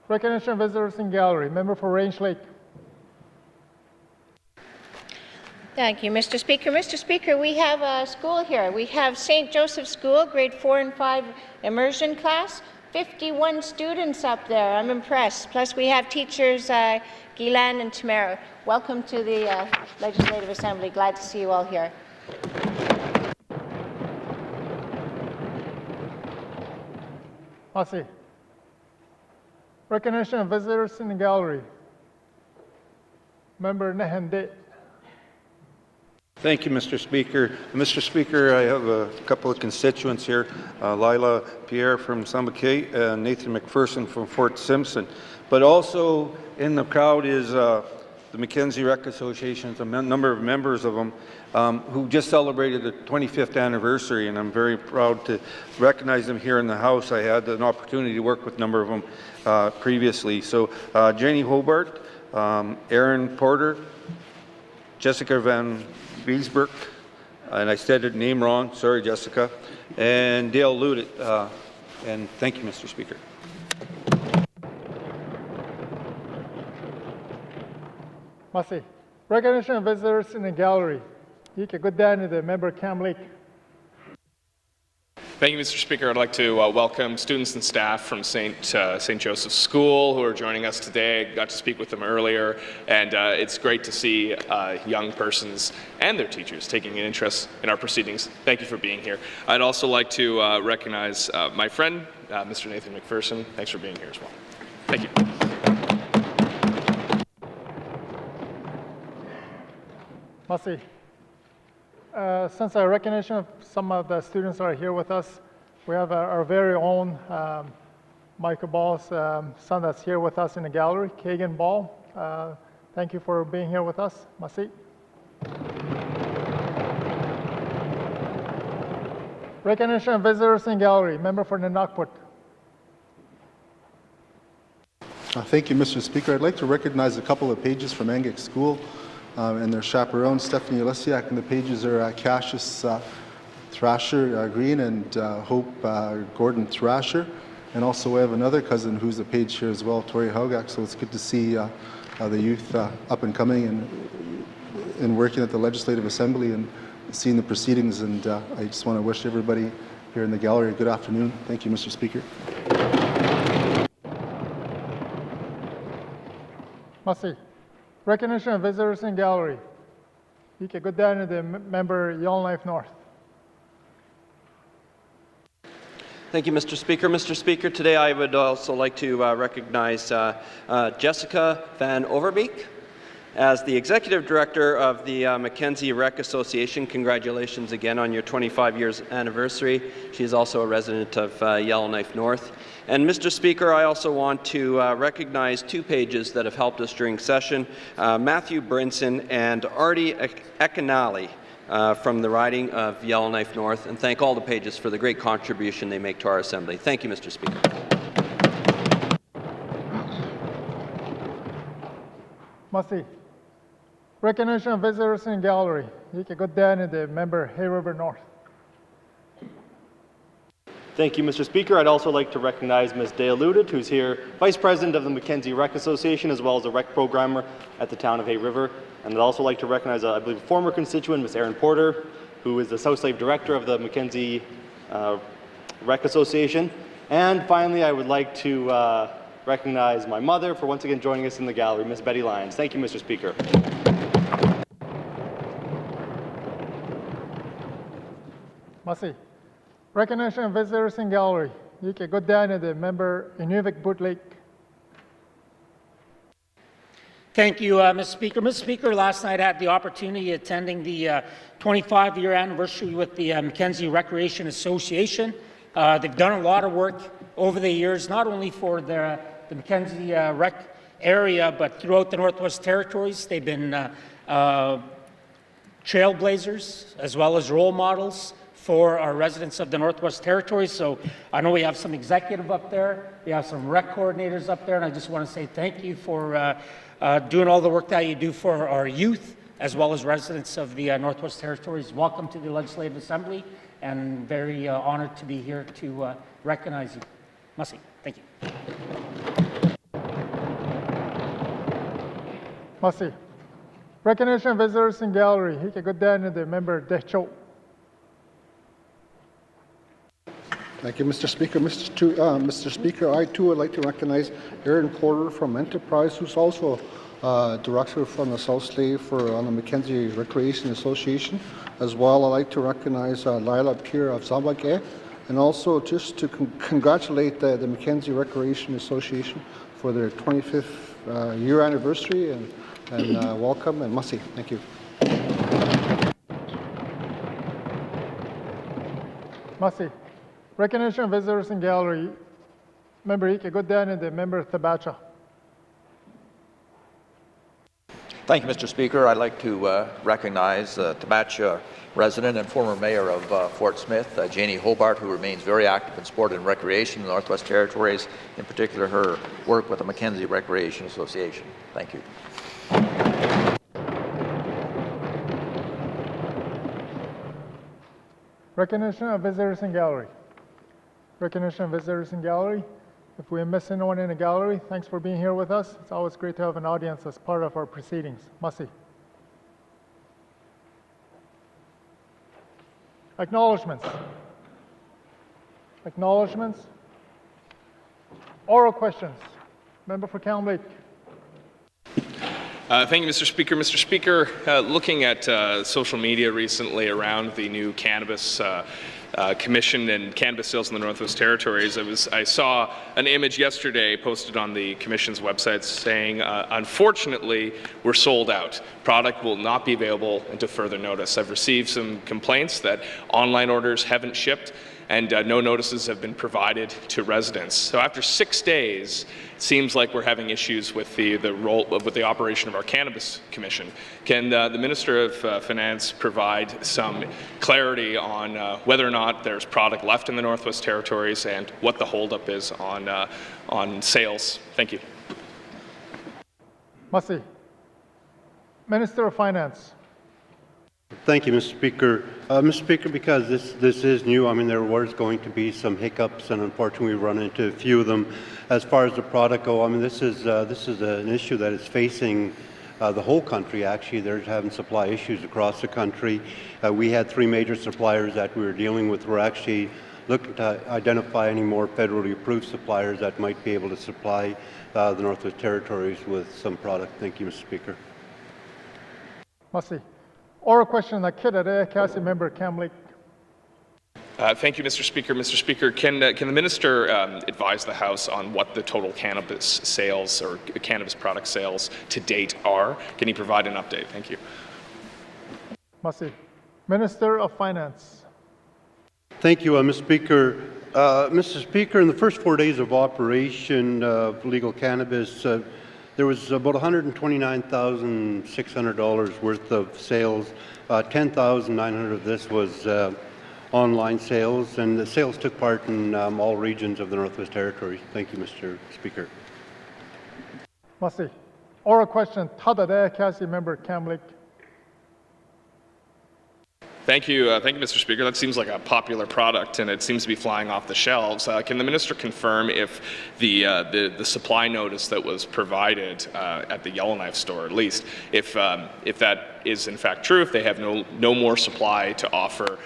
Recognition of visitors in gallery. Member for Range Lake. Thank you, Mr. Speaker. Mr. Speaker, we have a school here. We have St. Joseph School, grade 4 and 5 immersion class. 51 students up there. I'm impressed. Plus, we have teachers, Gilan and Tamara. Welcome to the Legislative Assembly. Glad to see you all here. Masi. Recognition of visitors in the gallery. Member Nehende. Thank you, Mr. Speaker. Mr. Speaker, I have a couple of constituents here, Lila Pierre from Sambakay and Nathan McPherson from Fort Simpson. But also in the crowd is the Mackenzie Rec Association, a number of members of them, who just celebrated the 25th anniversary, and I'm very proud to recognize them here in the House. I had an opportunity to work with a number of them previously. So Jenny Hobart, Aaron Porter, Jessica Van Beesbroek, and I said her name wrong, sorry Jessica, and Dale Ludit. And thank you, Mr. Speaker. Merci. Recognition of visitors in the gallery. Good day to the member Cam Lake. Thank you, Mr. Speaker. I'd like to welcome students and staff from St. Joseph's School who are joining us today. I got to speak with them earlier, and it's great to see young persons and their teachers taking an interest in our proceedings. Thank you for being here. I'd also like to recognize my friend, Mr. Nathan McPherson. Thanks for being here as well. Thank you. Merci. Since our recognition of some of the students are here with us, we have our very own Michael Ball's son that's here with us in the gallery, Kagan Ball. Thank you for being here with us. Merci. Recognition of visitors in gallery, member for Nunavut. Thank you, Mr. Speaker. I'd like to recognize a couple of pages from Angic School and their chaperone, Stephanie Alessiak, and the pages are Cassius Thrasher Green and Hope Gordon Thrasher. And also we have another cousin who's a page here as well, Tori Haugak. So it's good to see the youth up and coming and working at the Legislative Assembly and seeing the proceedings. And I just want to wish everybody here in the gallery a good afternoon. Thank you, Mr. Speaker. Merci. Recognition of visitors in gallery. Good day to the member Yellowknife North. Thank you, Mr. Speaker. Mr. Speaker, today I would also like to recognize Jessica Van Overbeek as the Executive Director of the Mackenzie Rec Association. Congratulations again on your 25 years anniversary. She is also a resident of Yellowknife North. And Mr. Speaker, I also want to recognize two pages that have helped us during session, Matthew Brinson and Artie Ekanali from the riding of Yellowknife North, and thank all the pages for the great contribution they make to our Assembly. Thank you, Mr. Speaker. Merci. Recognition of visitors in gallery. Good day to the member Hay River North. Thank you, Mr. Speaker. I'd also like to recognize Ms. Dale Ludit, who's here, Vice President of the Mackenzie Rec Association, as well as a rec programmer at the town of Hay River. And I'd also like to recognize, I believe, a former constituent, Ms. Erin Porter, who is the South Slave Director of the Mackenzie Rec Association. And finally, I would like to recognize my mother for once again joining us in the gallery, Ms. Betty Lyons. Thank you, Mr. Speaker. Merci. Recognition of visitors in gallery. Good day to the member Inuvik Boot Lake. Thank you, Mr. Speaker. Mr. Speaker, last night I had the opportunity of attending the 25-year anniversary with the Mackenzie Recreation Association. They've done a lot of work over the years, not only for the Mackenzie Rec area, but throughout the Northwest Territories. They've been trailblazers as well as role models for our residents of the Northwest Territories. So I know we have some executive up there, we have some rec coordinators up there, and I just want to say thank you for doing all the work that you do for our youth as well as residents of the Northwest Territories. Welcome to the Legislative Assembly, and very honored to be here to recognize you. Merci. Thank you. Merci. Recognition of visitors in gallery. Good day to the member Decho. Thank you, Mr. Speaker. Mr. Speaker, I too would like to recognize Aaron Porter from Enterprise, who's also director from the South Slave on the Mackenzie Recreation Association. As well, I'd like to recognize Lila Pierre of Zambake, and also just to congratulate the Mackenzie Recreation Association for their 25th year anniversary, and welcome and merci. Thank you. Merci. Recognition of visitors in gallery. Member Ike, good day to the member Thabacha. Thank you, Mr. Speaker. I'd like to recognize Tabasha resident and former mayor of Fort Smith, Janie Hobart, who remains very active in sport and recreation in the Northwest Territories, in particular her work with the Mackenzie Recreation Association. Thank you. Recognition of visitors in gallery. Recognition of visitors in gallery. If we miss anyone in the gallery, thanks for being here with us. It's always great to have an audience as part of our proceedings. Masi. Acknowledgments. Acknowledgments. Oral questions. Member for Kamloops. Thank you, Mr. Speaker. Mr. Speaker, looking at social media recently around the new cannabis commission and cannabis sales in the Northwest Territories, I saw an image yesterday posted on the commission's website saying, unfortunately, we're sold out. Product will not be available until further notice. I've received some complaints that online orders haven't shipped and no notices have been provided to residents. So after 6 days, it seems like we're having issues with the operation of our cannabis commission. Can the Minister of Finance provide some clarity on whether or not there's product left in the Northwest Territories and what the holdup is on sales? Thank you. Masi. Minister of Finance. Thank you, Mr. Speaker. Mr. Speaker, because this is new, I mean, there was going to be some hiccups, and unfortunately, we run into a few of them. As far as the product go, I mean, this is an issue that is facing the whole country. Actually, they're having supply issues across the country. We had 3 major suppliers that we were dealing with. We're actually looking to identify any more federally approved suppliers that might be able to supply the Northwest Territories with some product. Thank you, Mr. Speaker. Masi. Oral question that Kidade, Cassie member Kamloops. Thank you, Mr. Speaker. Mr. Speaker, can the Minister advise the House on what the total cannabis sales or cannabis product sales to date are? Can he provide an update? Thank you. Masi. Minister of Finance. Thank you, Mr. Speaker. Mr. Speaker, in the first 4 days of operation of legal cannabis, there was about $129,600 worth of sales. $10,900 of this was online sales, and the sales took part in all regions of the Northwest Territories. Thank you, Mr. Speaker. Masi. Oral question, Tadade, Cassie member Kamloops. Thank you, Mr. Speaker. That seems like a popular product, and it seems to be flying off the shelves. Can the minister confirm if the supply notice that was provided at the Yellowknife store, at least, if that is in fact true, if they have no more supply to offer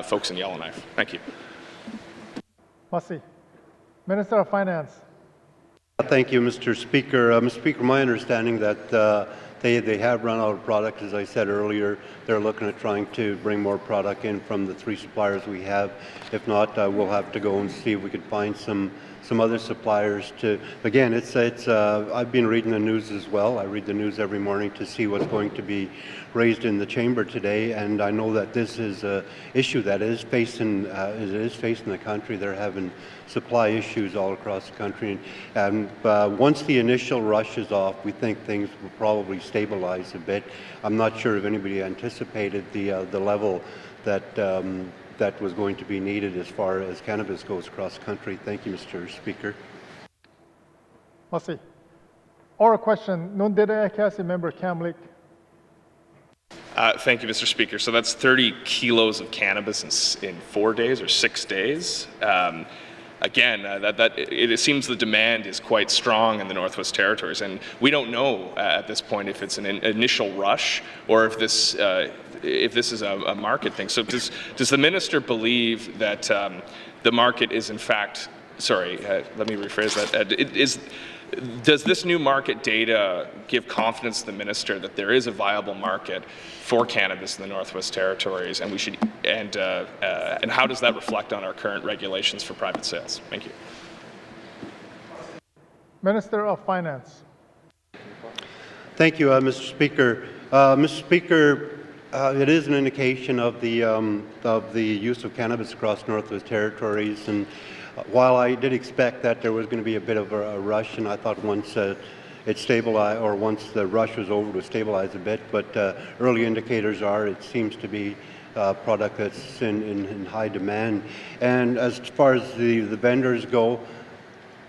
folks in Yellowknife? Thank you. Masi. Minister of Finance. Thank you, Mr. Speaker. Mr. Speaker, my understanding that they have run out of product, as I said earlier. They're looking at trying to bring more product in from the 3 suppliers we have. If not, we'll have to go and see if we can find some other suppliers to. Again, I've been reading the news as well. I read the news every morning to see what's going to be raised in the chamber today, and I know that this is an issue that is facing the country. They're having supply issues all across the country, and once the initial rush is off, we think things will probably stabilize a bit. I'm not sure if anybody anticipated the level that was going to be needed as far as cannabis goes across the country. Thank you, Mr. Speaker. Masi. Oral question, Nundere, Cassie member Kamloops. Thank you, Mr. Speaker. So that's 30 kilos of cannabis in 4 days or 6 days. Again, it seems the demand is quite strong in the Northwest Territories, and we don't know at this point if it's an initial rush or if this is a market thing. So does the minister believe that the market is in fact? Sorry, let me rephrase that. Does this new market data give confidence to the minister that there is a viable market for cannabis in the Northwest Territories, and and how does that reflect on our current regulations for private sales? Thank you. Minister of Finance. Thank you, Mr. Speaker. Mr. Speaker, it is an indication of the use of cannabis across Northwest Territories, and while I did expect that there was going to be a bit of a rush, and I thought once it stabilized, or once the rush was over, it would stabilize a bit. But early indicators are it seems to be a product that's in high demand. And as far as the vendors go,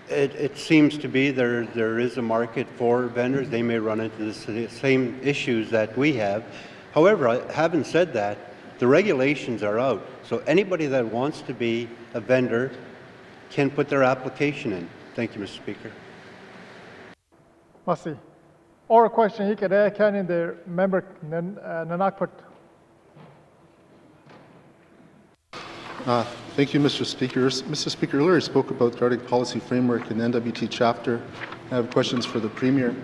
it seems to be there is a market for vendors. They may run into the same issues that we have. However, having said that, the regulations are out. So anybody that wants to be a vendor can put their application in. Thank you, Mr. Speaker. Merci. Oral question, he could in the member Nanakput. Thank you, Mr. Speaker. Mr. Speaker, earlier I spoke about the Arctic Policy Framework and the N.W.T. chapter. I have questions for the Premier.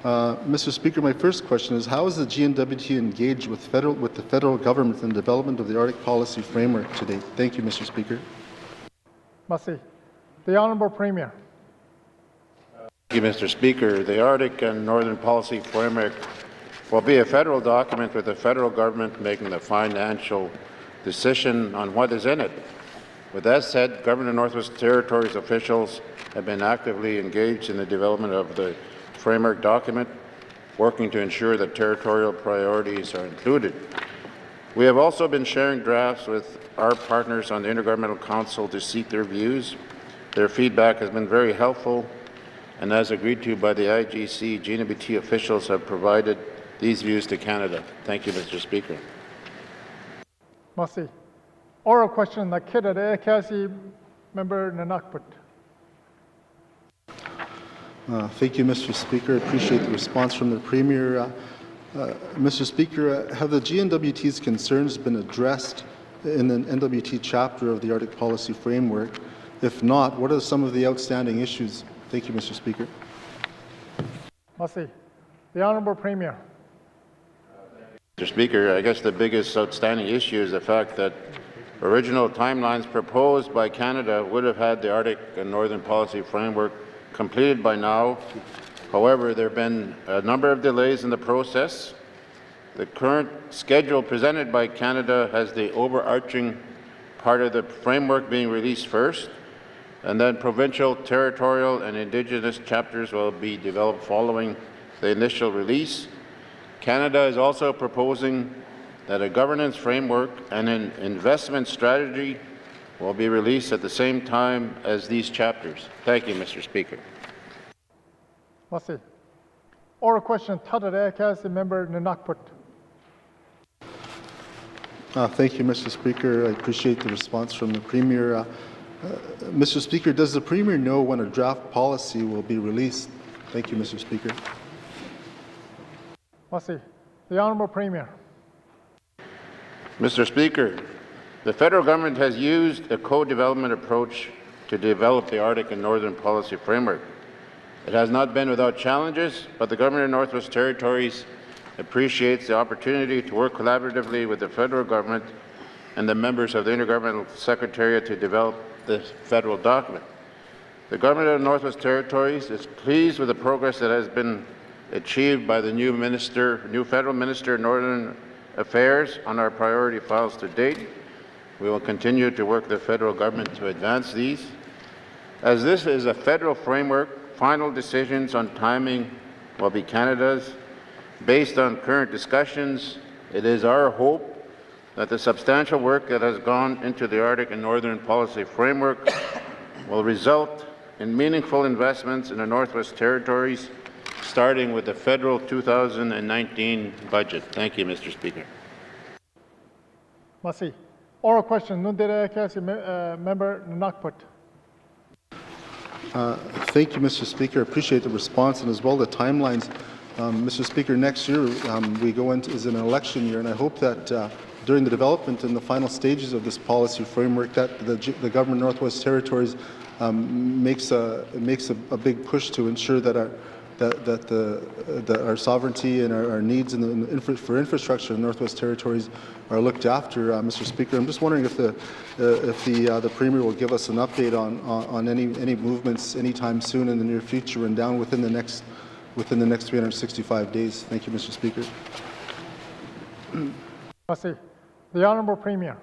Mr. Speaker, my first question is, how is the N.W.T. engaged with the federal government in the development of the Arctic Policy Framework to date? Thank you, Mr. Speaker. Merci. The Honourable Premier. Thank you, Mr. Speaker. The Arctic and Northern Policy Framework will be a federal document with the federal government making the financial decision on what is in it. With that said, Government of Northwest Territories officials have been actively engaged in the development of the framework document, working to ensure that territorial priorities are included. We have also been sharing drafts with our partners on the Intergovernmental Council to seek their views. Their feedback has been very helpful, and as agreed to by the IGC, N.W.T. officials have provided these views to Canada. Thank you, Mr. Speaker. Merci. Oral question, the kid at AKC member Nanakput. Thank you, Mr. Speaker. I appreciate the response from the Premier. Mr. Speaker, have the GNWT's concerns been addressed in the N.W.T. chapter of the Arctic Policy Framework? If not, what are some of the outstanding issues? Thank you, Mr. Speaker. Merci. The Honourable Premier. Mr. Speaker, I guess the biggest outstanding issue is the fact that original timelines proposed by Canada would have had the Arctic and Northern Policy Framework completed by now. However, there have been a number of delays in the process. The current schedule presented by Canada has the overarching part of the framework being released first, and then provincial, territorial, and Indigenous chapters will be developed following the initial release. Canada is also proposing that a governance framework and an investment strategy will be released at the same time as these chapters. Thank you, Mr. Speaker. Merci. Oral question, Tadar AKC member Nanakput. Thank you, Mr. Speaker. I appreciate the response from the Premier. Mr. Speaker, does the Premier know when a draft policy will be released? Thank you, Mr. Speaker. Merci. The Honourable Premier. Mr. Speaker, the federal government has used a co-development approach to develop the Arctic and Northern Policy Framework. It has not been without challenges, but the Government of Northwest Territories appreciates the opportunity to work collaboratively with the federal government and the members of the Intergovernmental Secretariat to develop this federal document. The Government of Northwest Territories is pleased with the progress that has been achieved by the new federal minister of Northern Affairs on our priority files to date. We will continue to work with the federal government to advance these. As this is a federal framework, final decisions on timing will be Canada's. Based on current discussions, it is our hope that the substantial work that has gone into the Arctic and Northern Policy Framework will result in meaningful investments in the Northwest Territories, starting with the federal 2019 budget. Thank you, Mr. Speaker. Merci. Oral question, Nundere AKC member Nanakput. Thank you, Mr. Speaker. I appreciate the response and as well the timelines. Mr. Speaker, next year we go into is an election year, and I hope that during the development and the final stages of this policy framework, that the government of Northwest Territories makes a big push to ensure that our sovereignty and our needs for infrastructure in the Northwest Territories are looked after. Mr. Speaker, I'm just wondering if the Premier will give us an update on any movements anytime soon in the near future and down within the next 365 days. Thank you, Mr. Speaker. Merci. The Honourable Premier.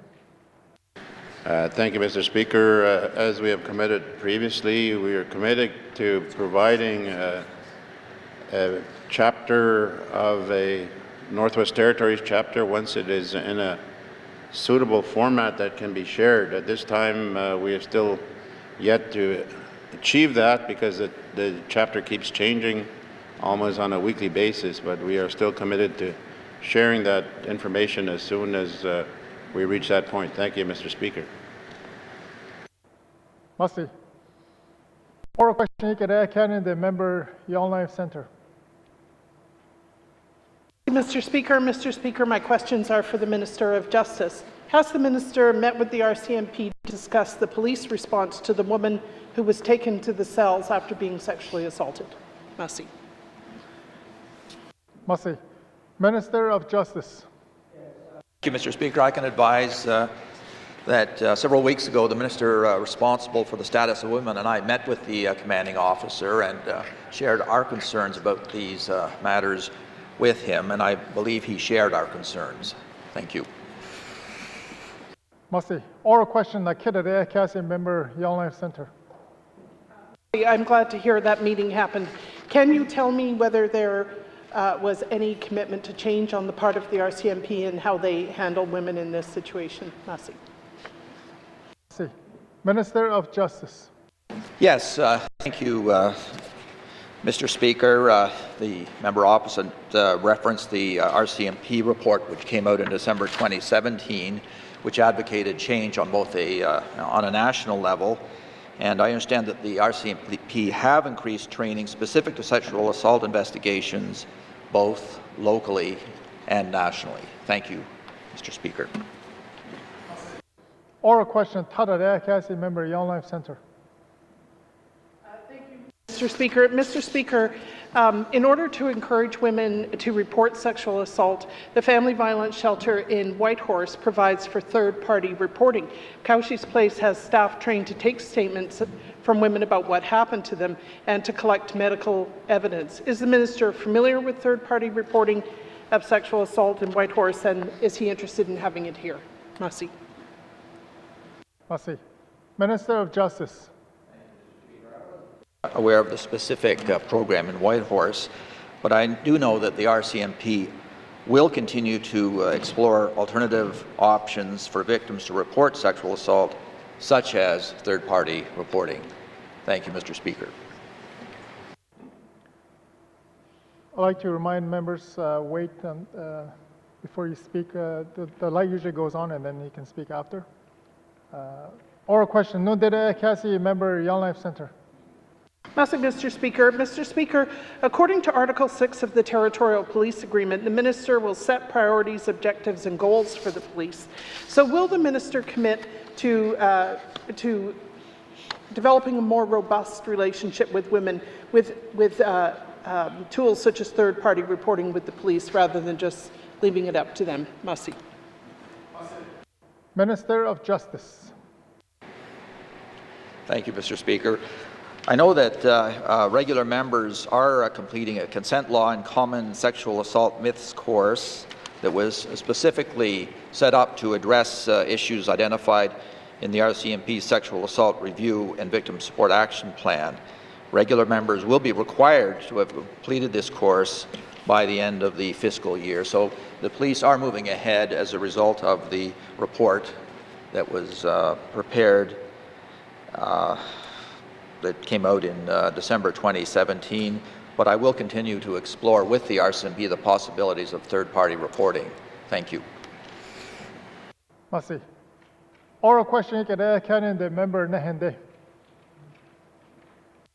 Thank you, Mr. Speaker. As we have committed previously, we are committed to providing a chapter of a Northwest Territories chapter once it is in a suitable format that can be shared. At this time, we have still yet to achieve that because the chapter keeps changing almost on a weekly basis, but we are still committed to sharing that information as soon as we reach that point. Thank you, Mr. Speaker. Merci. Oral question, the member Yellowknife Centre. Mr. Speaker, my questions are for the Minister of Justice. Has the Minister met with the RCMP to discuss the police response to the woman who was taken to the cells after being sexually assaulted? Merci. Merci. Minister of Justice. Thank you, Mr. Speaker. I can advise that several weeks ago, the minister responsible for the status of women and I met with the commanding officer and shared our concerns about these matters with him, and I believe he shared our concerns. Thank you. Merci. Oral question, member Yellowknife Centre. I'm glad to hear that meeting happened. Can you tell me whether there was any commitment to change on the part of the RCMP and how they handle women in this situation? Merci. Merci. Minister of Justice. Yes, thank you, Mr. Speaker. The member opposite referenced the RCMP report, which came out in December 2017, which advocated change on both on a national level. And I understand that the RCMP have increased training specific to sexual assault investigations, both locally and nationally. Thank you, Mr. Speaker. Oral question, member Yellowknife Centre. Thank you, Mr. Speaker, in order to encourage women to report sexual assault, the Family Violence Shelter in Whitehorse provides for third-party reporting. Cowshe's Place has staff trained to take statements from women about what happened to them and to collect medical evidence. Is the minister familiar with third-party reporting of sexual assault in Whitehorse, and is he interested in having it here? Merci. Merci. Minister of Justice. Aware of the specific program in Whitehorse, but I do know that the RCMP will continue to explore alternative options for victims to report sexual assault, such as third-party reporting. Thank you, Mr. Speaker. I'd like to remind members, wait before you speak. The light usually goes on and then you can speak after. Oral question, member Yellowknife Centre. Mr. Speaker. Mr. Speaker, according to Article 6 of the Territorial Police Agreement, the Minister will set priorities, objectives and goals for the police. So will the Minister commit to developing a more robust relationship with women with tools such as third-party reporting with the police rather than just leaving it up to them? Merci. Minister of Justice. Thank you, Mr. Speaker. I know that regular members are completing a consent law and common sexual assault myths course that was specifically set up to address issues identified in the RCMP's Sexual Assault Review and Victim Support Action Plan. Regular members will be required to have completed this course by the end of the fiscal year. So the police are moving ahead as a result of the report that was prepared that came out in December 2017, but I will continue to explore with the RCMP the possibilities of third-party reporting. Thank you. Merci. Oral question, the member Nahende.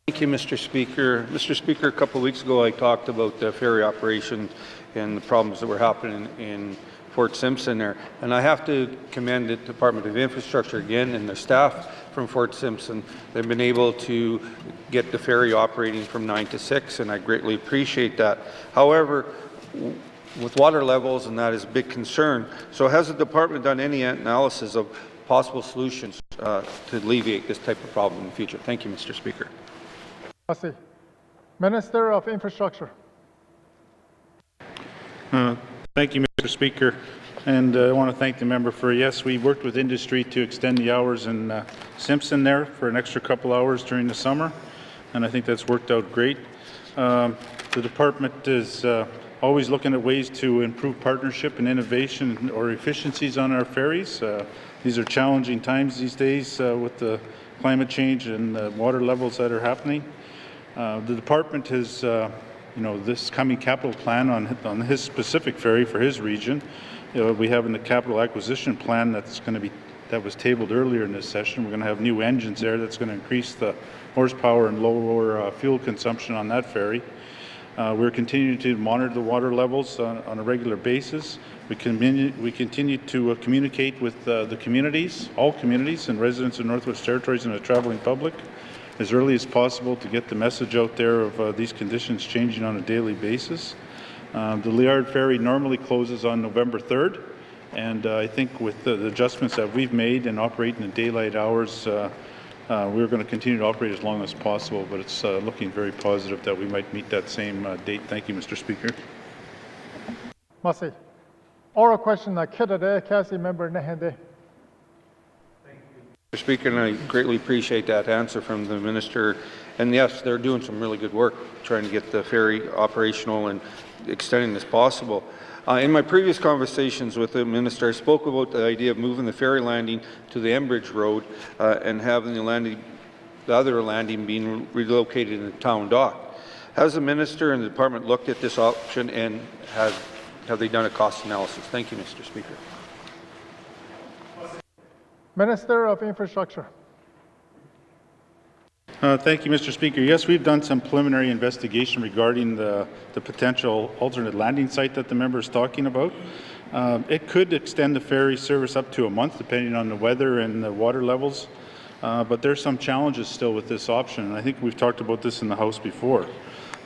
Thank you, Mr. Speaker. Mr. Speaker, a couple of weeks ago I talked about the ferry operation and the problems that were happening in Fort Simpson there. And I have to commend the Department of Infrastructure again and the staff from Fort Simpson. They've been able to get the ferry operating from 9 to 6, and I greatly appreciate that. However, with water levels, and that is a big concern. So has the department done any analysis of possible solutions to alleviate this type of problem in the future? Thank you, Mr. Speaker. Merci. Minister of Infrastructure. Thank you, Mr. Speaker. And I want to thank the member for, yes, we worked with industry to extend the hours in Simpson there for an extra couple hours during the summer, and I think that's worked out great. The department is always looking at ways to improve partnership and innovation or efficiencies on our ferries. These are challenging times these days with the climate change and the water levels that are happening. The department has, this coming capital plan on his specific ferry for his region. We have in the capital acquisition plan that was tabled earlier in this session. We're going to have new engines there that's going to increase the horsepower and lower fuel consumption on that ferry. We're continuing to monitor the water levels on a regular basis. We continue to communicate with the communities, all communities and residents of Northwest Territories and the traveling public as early as possible to get the message out there of these conditions changing on a daily basis. The Liard Ferry normally closes on November 3rd, and I think with the adjustments that we've made and operating in daylight hours, we're going to continue to operate as long as possible, but it's looking very positive that we might meet that same date. Thank you, Mr. Speaker. Merci. Oral question, Kidade, Cassie member Nehende. Mr. Speaker, and I greatly appreciate that answer from the Minister. And yes, they're doing some really good work trying to get the ferry operational and extending as possible. In my previous conversations with the Minister, I spoke about the idea of moving the ferry landing to the Enbridge Road and having the other landing being relocated in the town dock. Has the Minister and the Department looked at this option, and have they done a cost analysis? Thank you, Mr. Speaker. Minister of Infrastructure. Thank you, Mr. Speaker. Yes, we've done some preliminary investigation regarding the potential alternate landing site that the member is talking about. It could extend the ferry service up to a month, depending on the weather and the water levels. But there's some challenges still with this option, and I think we've talked about this in the House before.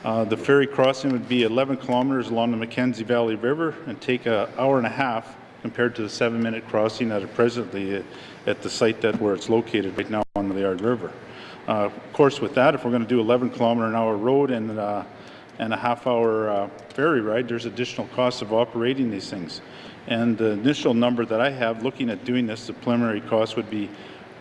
The ferry crossing would be 11 kilometers along the Mackenzie Valley River and take an hour and a half compared to the 7-minute crossing that are presently at the site where it's located right now on the Liard River. Of course, with that, if we're going to do 11-kilometer-an-hour road and a half-hour ferry ride, there's additional costs of operating these things. And the initial number that I have looking at doing this, the preliminary cost would be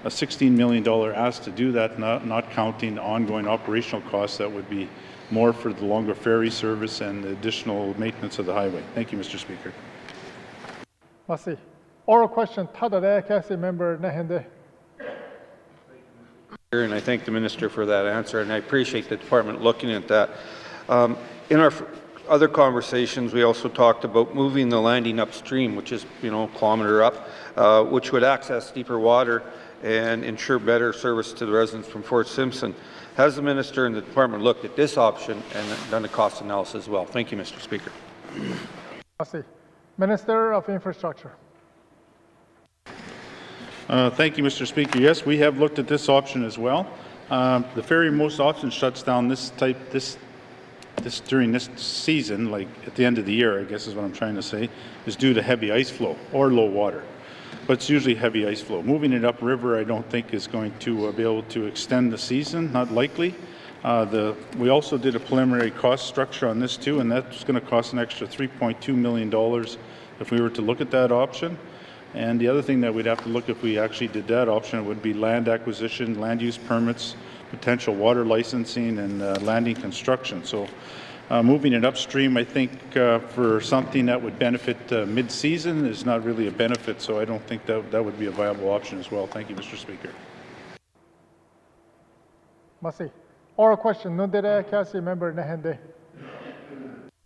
a $16 million ask to do that, not counting ongoing operational costs that would be more for the longer ferry service and the additional maintenance of the highway. Thank you, Mr. Speaker. Merci. Oral question, Tadade, Cassie member Nehende. And I thank the Minister for that answer, and I appreciate the Department looking at that. In our other conversations, we also talked about moving the landing upstream, which is, a kilometer up, which would access deeper water and ensure better service to the residents from Fort Simpson. Has the Minister and the Department looked at this option and done a cost analysis as well? Thank you, Mr. Speaker. Merci. Minister of Infrastructure. Thank you, Mr. Speaker. Yes, we have looked at this option as well. The ferry most often shuts down during this season, like at the end of the year, I guess is what I'm trying to say, is due to heavy ice flow or low water. But it's usually heavy ice flow. Moving it upriver, I don't think is going to be able to extend the season, not likely. We also did a preliminary cost structure on this too, and that's going to cost an extra $3.2 million if we were to look at that option. And the other thing that we'd have to look if we actually did that option would be land acquisition, land use permits, potential water licensing, and landing construction. So moving it upstream, I think for something that would benefit mid-season is not really a benefit, so I don't think that would be a viable option as well. Thank you, Mr. Speaker. Merci. Oral question, Nundere, Cassie member Nehende.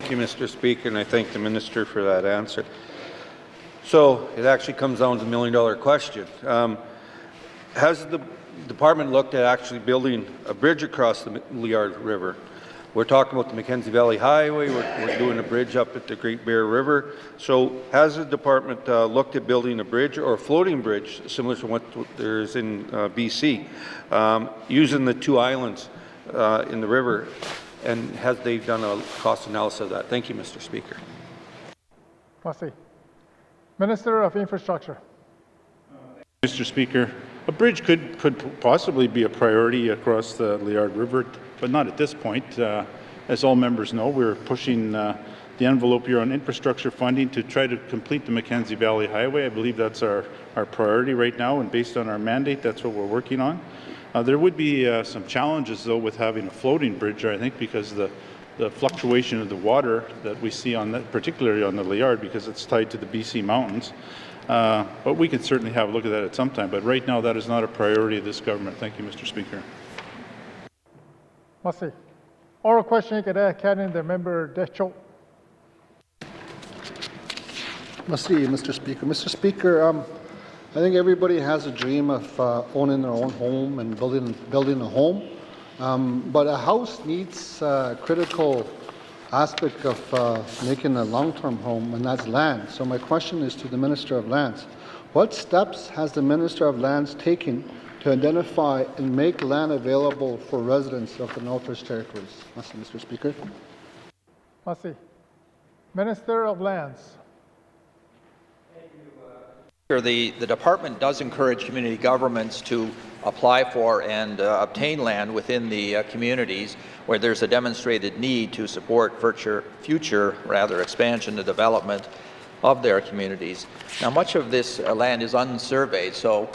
Thank you, Mr. Speaker, and I thank the Minister for that answer. So it actually comes down to the million-dollar question. Has the Department looked at actually building a bridge across the Liard River? We're talking about the Mackenzie Valley Highway. We're doing a bridge up at the Great Bear River. So has the Department looked at building a bridge or a floating bridge similar to what there is in BC, using the two islands in the river? And has they done a cost analysis of that? Thank you, Mr. Speaker. Merci. Minister of Infrastructure. Mr. Speaker, a bridge could possibly be a priority across the Liard River, but not at this point. As all members know, we're pushing the envelope here on infrastructure funding to try to complete the Mackenzie Valley Highway. I believe that's our priority right now, and based on our mandate, that's what we're working on. There would be some challenges, though, with having a floating bridge, I think, because the the fluctuation of the water that we see on that, particularly on the Liard, because it's tied to the BC mountains. But we can certainly have a look at that at some time. But right now, that is not a priority of this government. Thank you, Mr. Speaker. Merci. Oral question, the member Deschaux. Merci, Mr. Speaker. Mr. Speaker, I think everybody has a dream of owning their own home and building a home. But a house needs a critical aspect of making a long-term home, and that's land. So my question is to the Minister of Lands. What steps has the Minister of Lands taken to identify and make land available for residents of the Northwest Territories? Merci, Mr. Speaker. Merci. Minister of Lands. The department does encourage community governments to apply for and obtain land within the communities where there's a demonstrated need to support future expansion and development of their communities. Now, much of this land is unsurveyed, so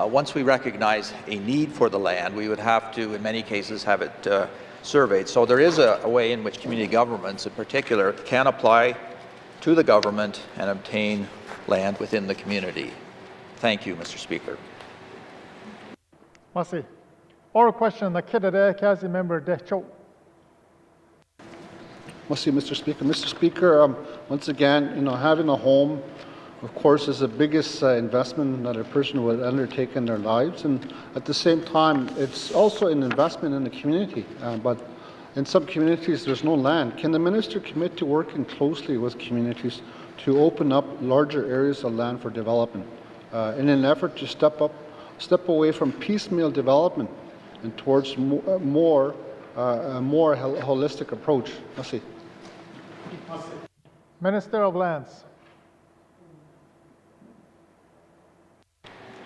once we recognize a need for the land, we would have to, in many cases, have it surveyed. So there is a way in which community governments, in particular, can apply to the government and obtain land within the community. Thank you, Mr. Speaker. Merci. Oral question, the member Deschaux. Merci, Mr. Speaker. Mr. Speaker, once again, having a home, of course, is the biggest investment that a person would undertake in their lives, and at the same time, it's also an investment in the community. But in some communities, there's no land. Can the minister commit to working closely with communities to open up larger areas of land for development in an effort to step away from piecemeal development and towards a more holistic approach? Merci. Minister of Lands.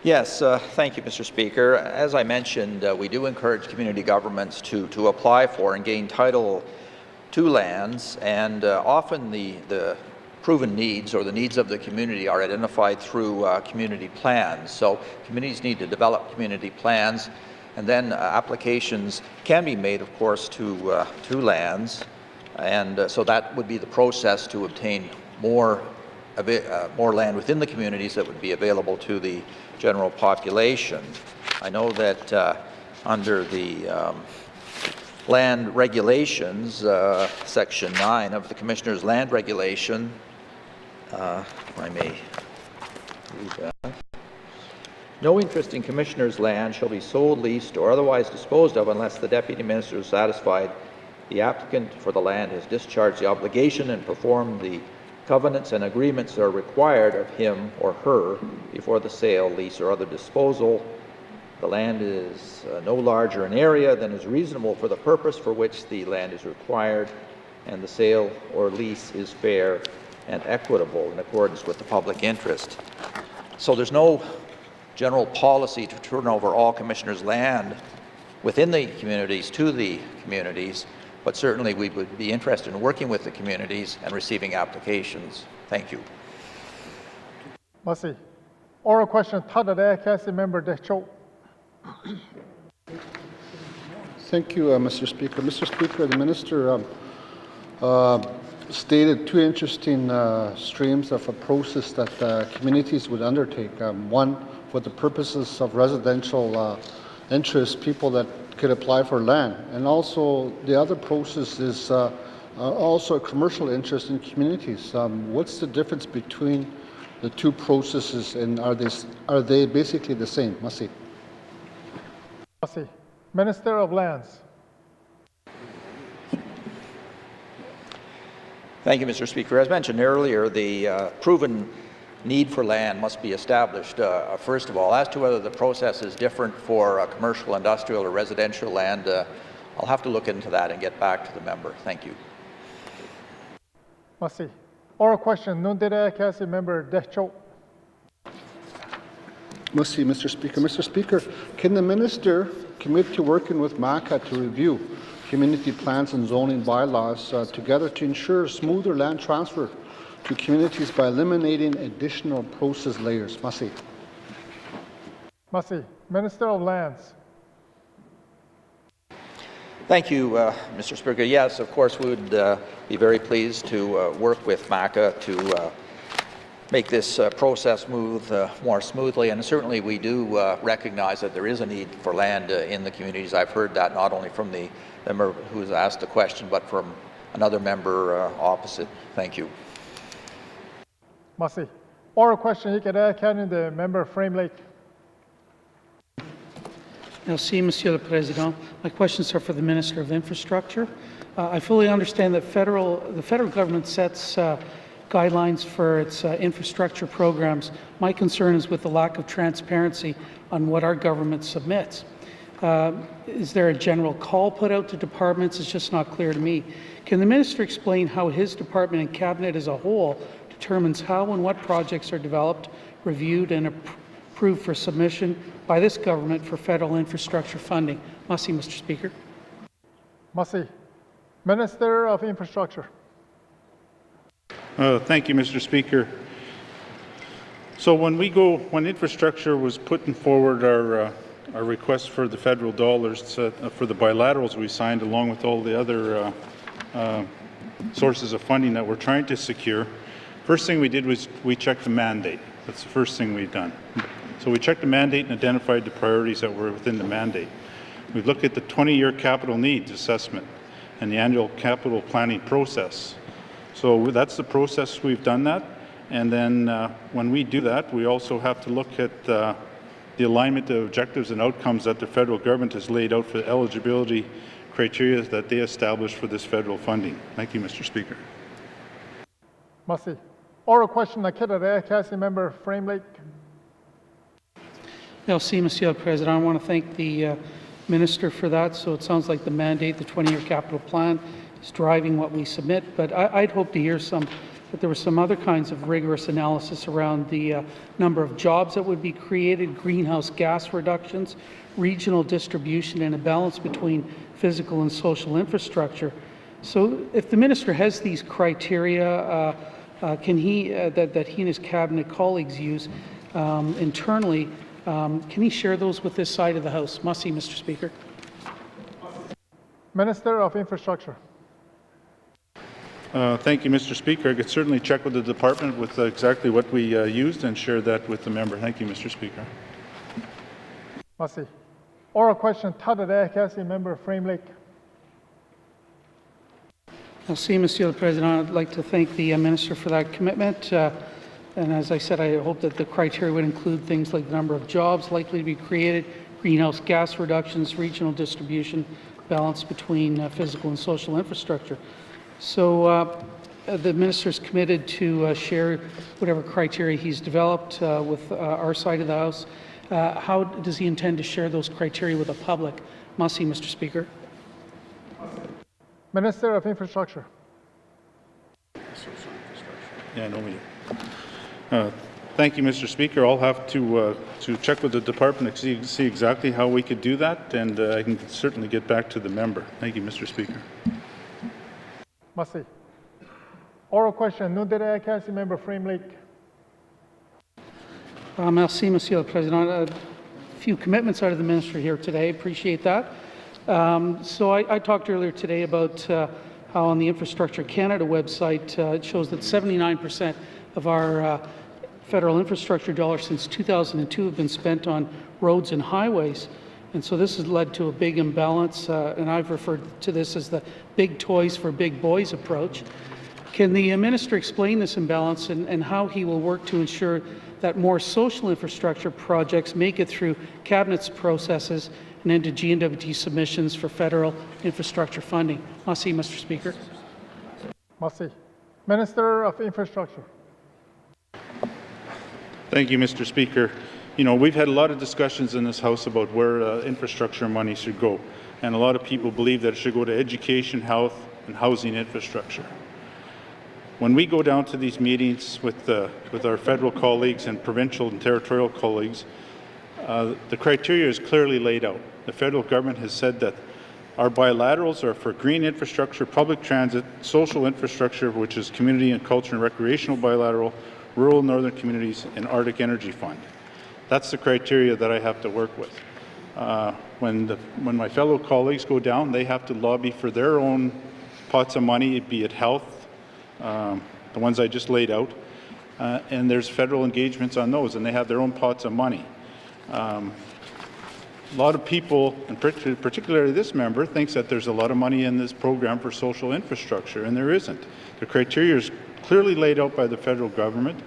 Yes, thank you, Mr. Speaker. As I mentioned, we do encourage community governments to apply for and gain title to lands, and often the proven needs or the needs of the community are identified through community plans. So communities need to develop community plans, and then applications can be made, of course, to lands, and so that would be the process to obtain more land within the communities that would be available to the general population. I know that under the land regulations, Section 9 of the Commissioner's Land Regulation, if I may read that. No interest in Commissioner's land shall be sold, leased, or otherwise disposed of unless the Deputy Minister is satisfied the applicant for the land has discharged the obligation and performed the covenants and agreements that are required of him or her before the sale, lease, or other disposal. The land is no larger in area than is reasonable for the purpose for which the land is required, and the sale or lease is fair and equitable in accordance with the public interest. So there's no general policy to turn over all Commissioner's land within the communities to the communities, but certainly we would be interested in working with the communities and receiving applications. Thank you. Merci. Oral question, member Deschaux. Thank you, Mr. Speaker. Mr. Speaker, the minister stated two interesting streams of a process that communities would undertake. One, for the purposes of residential interests, people that could apply for land. And also, the other process is also a commercial interest in communities. What's the difference between the two processes, and are they basically the same? Merci. Merci. Minister of Lands. Thank you, Mr. Speaker. As mentioned earlier, the proven need for land must be established, first of all. As to whether the process is different for commercial, industrial, or residential land, I'll have to look into that and get back to the member. Thank you. Merci. Oral question, member Deschaux. Merci, Mr. Speaker. Mr. Speaker, can the minister commit to working with MACA to review community plans and zoning bylaws together to ensure smoother land transfer to communities by eliminating additional process layers? Merci. Merci. Minister of Lands. Thank you, Mr. Speaker. Yes, of course, we would be very pleased to work with MACA to make this process move more smoothly. And certainly we do recognize that there is a need for land in the communities. I've heard that not only from the member who's asked the question, but from another member opposite. Thank you. Merci. Oral question, the member Frame Lake. Merci, Monsieur le Président. My questions are for the Minister of Infrastructure. I fully understand that the federal government sets guidelines for its infrastructure programs. My concern is with the lack of transparency on what our government submits. Is there a general call put out to departments? It's just not clear to me. Can the Minister explain how his department and Cabinet as a whole determines how and what projects are developed, reviewed and approved for submission by this government for federal infrastructure funding? Merci, Mr. Speaker. Merci. Minister of Infrastructure. Thank you, Mr. Speaker. So when infrastructure was putting forward our request for the federal dollars for the bilaterals we signed, along with all the other sources of funding that we're trying to secure, first thing we did was we checked the mandate. That's the first thing we've done. So we checked the mandate and identified the priorities that were within the mandate. We've looked at the 20-year capital needs assessment and the annual capital planning process. So that's the process we've done that. And then when we do that, we also have to look at the alignment of objectives and outcomes that the federal government has laid out for the eligibility criteria that they established for this federal funding. Thank you, Mr. Speaker. Merci. Oral question, member Frame Lake. Merci, Monsieur le Président. I want to thank the Minister for that. So it sounds like the mandate, the 20-year capital plan, is driving what we submit. But I'd hope to hear that there were some other kinds of rigorous analysis around the number of jobs that would be created, greenhouse gas reductions, regional distribution, and a balance between physical and social infrastructure. So if the Minister has these criteria that he and his Cabinet colleagues use internally, can he share those with this side of the House? Merci, Mr. Speaker. Minister of Infrastructure. Thank you, Mr. Speaker. I could certainly check with the department with exactly what we used and share that with the member. Thank you, Mr. Speaker. Merci. Oral question, member Frame Lake. Merci, Monsieur le Président. I'd like to thank the Minister for that commitment. And as I said, I hope that the criteria would include things like the number of jobs likely to be created, greenhouse gas reductions, regional distribution, balance between physical and social infrastructure. So the Minister is committed to share whatever criteria he's developed with our side of the House. How does he intend to share those criteria with the public? Merci, Mr. Speaker. Minister of Infrastructure. Yeah, no, we do. Thank you, Mr. Speaker. I'll have to check with the department to see exactly how we could do that, and I can certainly get back to the member. Thank you, Mr. Speaker. Merci. Oral question, member Frame Lake. Merci, Monsieur le Président. A few commitments out of the Minister here today. Appreciate that. So I talked earlier today about how on the Infrastructure Canada website it shows that 79% of our federal infrastructure dollars since 2002 have been spent on roads and highways. And so this has led to a big imbalance, and I've referred to this as the big toys for big boys approach. Can the Minister explain this imbalance and how he will work to ensure that more social infrastructure projects make it through Cabinet's processes and into N.W.T submissions for federal infrastructure funding? Merci, Mr. Speaker. Merci. Minister of Infrastructure. Thank you, Mr. Speaker. You know, we've had a lot of discussions in this House about where infrastructure money should go, and a lot of people believe that it should go to education, health, and housing infrastructure. When we go down to these meetings with our federal colleagues and provincial and territorial colleagues, the criteria is clearly laid out. The federal government has said that our bilaterals are for green infrastructure, public transit, social infrastructure, which is community and culture and recreational bilateral, rural northern communities, and Arctic Energy Fund. That's the criteria that I have to work with. When my fellow colleagues go down, they have to lobby for their own pots of money, be it health, the ones I just laid out, and there's federal engagements on those, and they have their own pots of money. A lot of people, and particularly this member, thinks that there's a lot of money in this program for social infrastructure, and there isn't. The criteria is clearly laid out by the federal government.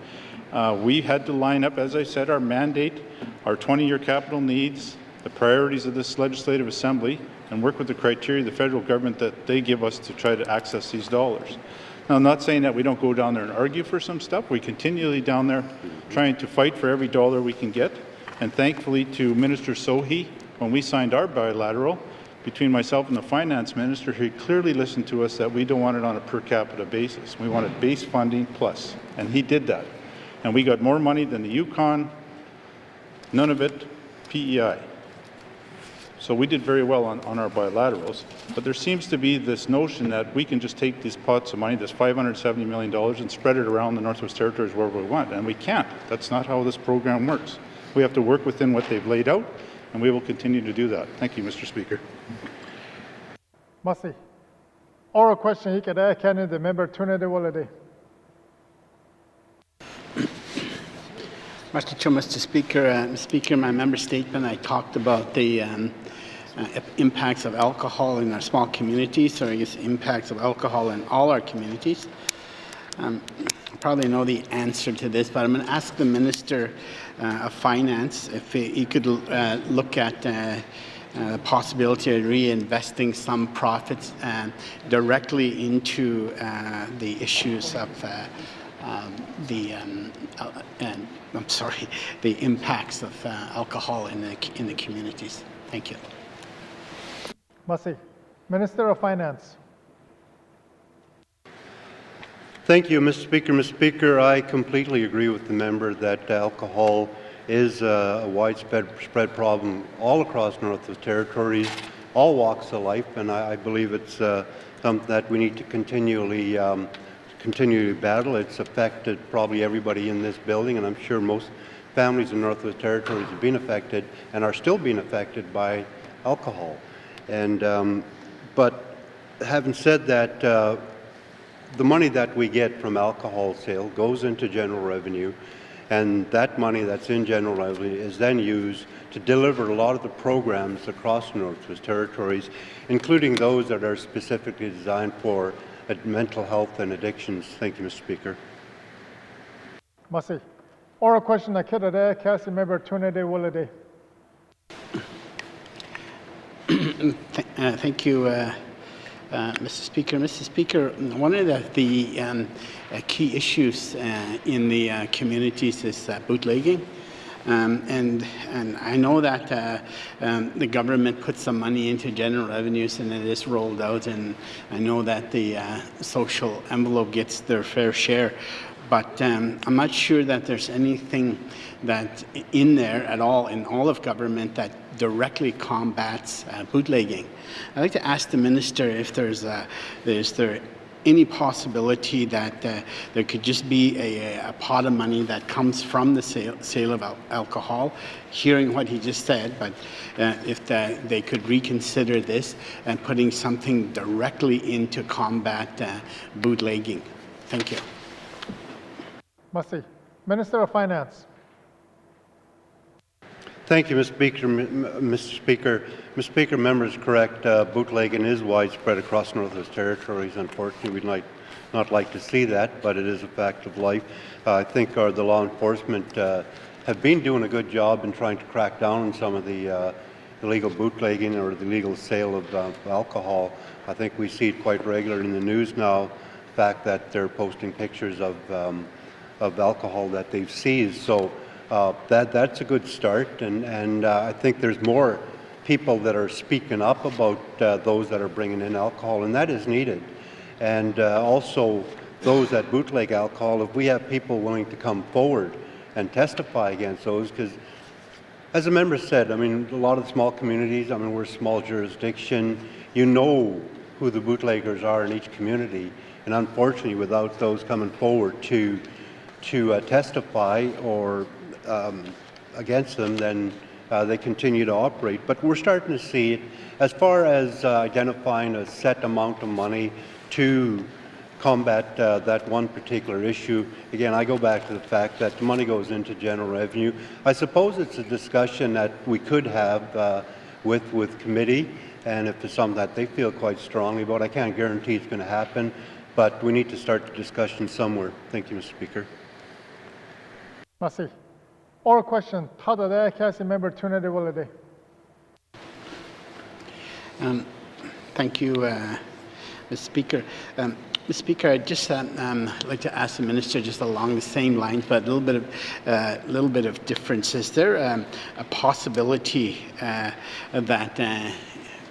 We had to line up, as I said, our mandate, our 20-year capital needs, the priorities of this legislative assembly, and work with the criteria of the federal government that they give us to try to access these dollars. Now, I'm not saying that we don't go down there and argue for some stuff. We continually down there trying to fight for every dollar we can get. And thankfully to Minister Sohi, when we signed our bilateral, between myself and the finance minister, he clearly listened to us that we don't want it on a per capita basis. We wanted base funding plus, and he did that. And we got more money than the Yukon, none of it PEI. So we did very well on our bilaterals, but there seems to be this notion that we can just take these pots of money, this $570 million, and spread it around the Northwest Territories wherever we want, and we can't. That's not how this program works. We have to work within what they've laid out, and we will continue to do that. Thank you, Mr. Speaker. Merci. Oral question, the member Trinity Willoughby. Mr. Speaker, in my member statement, I talked about the impacts of alcohol in our small communities, or I guess impacts of alcohol in all our communities. Probably know the answer to this, but I'm going to ask the Minister of Finance if he could look at the possibility of reinvesting some profits directly into the issues of the impacts of alcohol in the communities. Thank you. Merci. Minister of Finance. Thank you, Mr. Speaker. Mr. Speaker, I completely agree with the member that alcohol is a widespread problem all across Northwest Territories, all walks of life, and I believe it's something that we need to continually battle. It's affected probably everybody in this building, and I'm sure most families in Northwest Territories have been affected and are still being affected by alcohol. And but having said that, the money that we get from alcohol sale goes into general revenue, and that money that's in general revenue is then used to deliver a lot of the programs across Northwest Territories, including those that are specifically designed for mental health and addictions. Thank you, Mr. Speaker. Merci. Oral question, Cassie member Trinity Willoughby. Thank you, Mr. Speaker. Mr. Speaker, one of the key issues in the communities is bootlegging. And I know that the government put some money into general revenues and it is rolled out, and I know that the social envelope gets their fair share. But I'm not sure that there's anything that in there at all, in all of government, that directly combats bootlegging. I'd like to ask the minister if is there any possibility that there could just be a pot of money that comes from the sale of alcohol, hearing what he just said, but if they could reconsider this and putting something directly into combat bootlegging. Thank you. Merci. Minister of Finance. Thank you, Mr. Speaker. Mr. Speaker, member is correct. Bootlegging is widespread across Northwest Territories. Unfortunately, we'd not like to see that, but it is a fact of life. I think the law enforcement have been doing a good job in trying to crack down on some of the illegal bootlegging or the illegal sale of alcohol. I think we see it quite regularly in the news now, the fact that they're posting pictures of alcohol that they've seized. So that's a good start, and I think there's more people that are speaking up about those that are bringing in alcohol, and that is needed. And also those that bootleg alcohol, if we have people willing to come forward and testify against those, because as the member said, I mean, a lot of small communities, I mean, we're a small jurisdiction, you know who the bootleggers are in each community, and unfortunately without those coming forward to testify or against them, then they continue to operate. But we're starting to see it as far as identifying a set amount of money to combat that one particular issue. Again, I go back to the fact that the money goes into general revenue. I suppose it's a discussion that we could have with committee, and if it's something that they feel quite strongly about. I can't guarantee it's going to happen, but we need to start the discussion somewhere. Thank you, Mr. Speaker. Merci. Oral question. Tada Council Member Trinity Williday. Thank you, Mr. Speaker. Mr. Speaker, I'd just like to ask the minister just along the same lines, but a little bit of difference. Is there a possibility that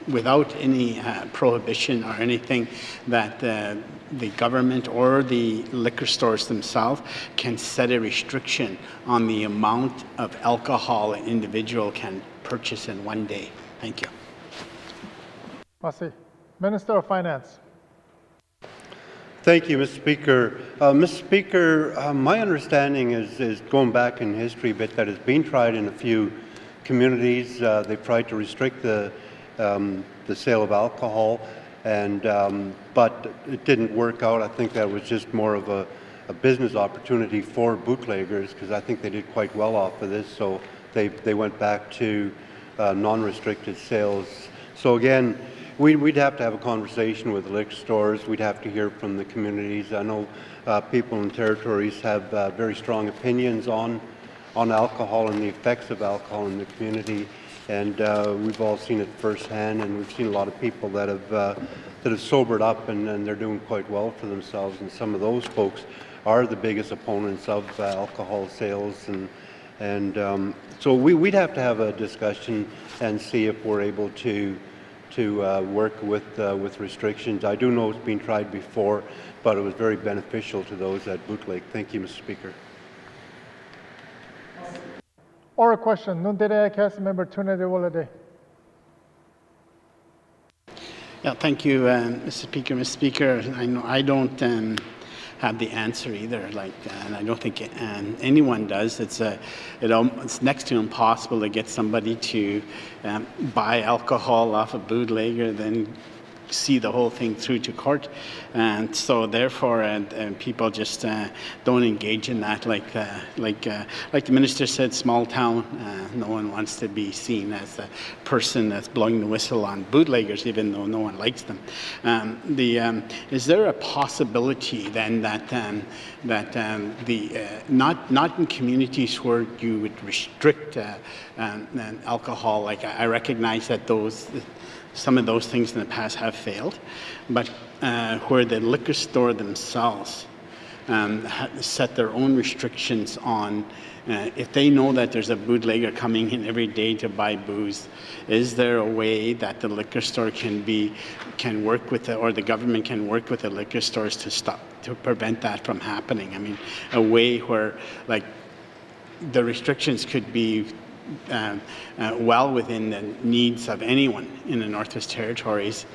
without any prohibition or anything, that the government or the liquor stores themselves can set a restriction on the amount of alcohol an individual can purchase in one day? Thank you. Merci. Minister of Finance. Thank you, Mr. Speaker. Mr. Speaker, my understanding is going back in history a bit that it's been tried in a few communities. They've tried to restrict the sale of alcohol, and but it didn't work out. I think that was just more of a business opportunity for bootleggers, because I think they did quite well off of this. So they went back to non-restricted sales. So again, we'd have to have a conversation with the liquor stores. We'd have to hear from the communities. I know people in territories have very strong opinions on alcohol and the effects of alcohol in the community. And we've all seen it firsthand, and we've seen a lot of people that have sobered up and they're doing quite well for themselves. And some of those folks are the biggest opponents of alcohol sales, and so we'd have to have a discussion and see if we're able to work with restrictions. I do know it's been tried before, but it was very beneficial to those at bootleg. Thank you, Mr. Speaker. Oral question. Untitled Council Member Trinity Williday. Yeah, thank you, Mr. Speaker. Mr. Speaker, I know I don't have the answer either, and I don't think anyone does. It's next to impossible to get somebody to buy alcohol off a bootlegger, then see the whole thing through to court, and so therefore people just don't engage in that. Like the minister said, small town, no one wants to be seen as a person that's blowing the whistle on bootleggers, even though no one likes them. Is there a possibility then that not in communities where you would restrict alcohol? Like I recognize that some of those things in the past have failed, but where the liquor store themselves set their own restrictions on, if they know that there's a bootlegger coming in every day to buy booze, is there a way that the liquor store can work with or the government can work with the liquor stores to prevent that from happening? I mean, a way where the restrictions could be well within the needs of anyone in the Northwest Territories,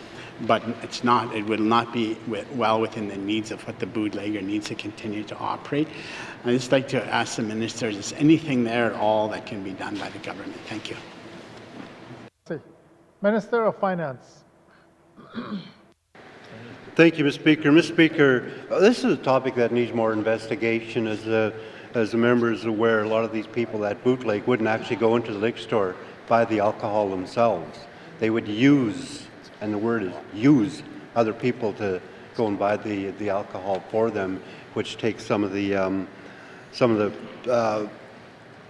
but it will not be well within the needs of what the bootlegger needs to continue to operate. I'd just like to ask the minister, is there anything there at all that can be done by the government? Thank you. Minister of Finance. Thank you, Mr. Speaker. Mr. Speaker, this is a topic that needs more investigation. As the member is aware, a lot of these people at bootleg wouldn't actually go into the liquor store, buy the alcohol themselves. They would use, and the word is use, other people to go and buy the alcohol for them, which takes some of the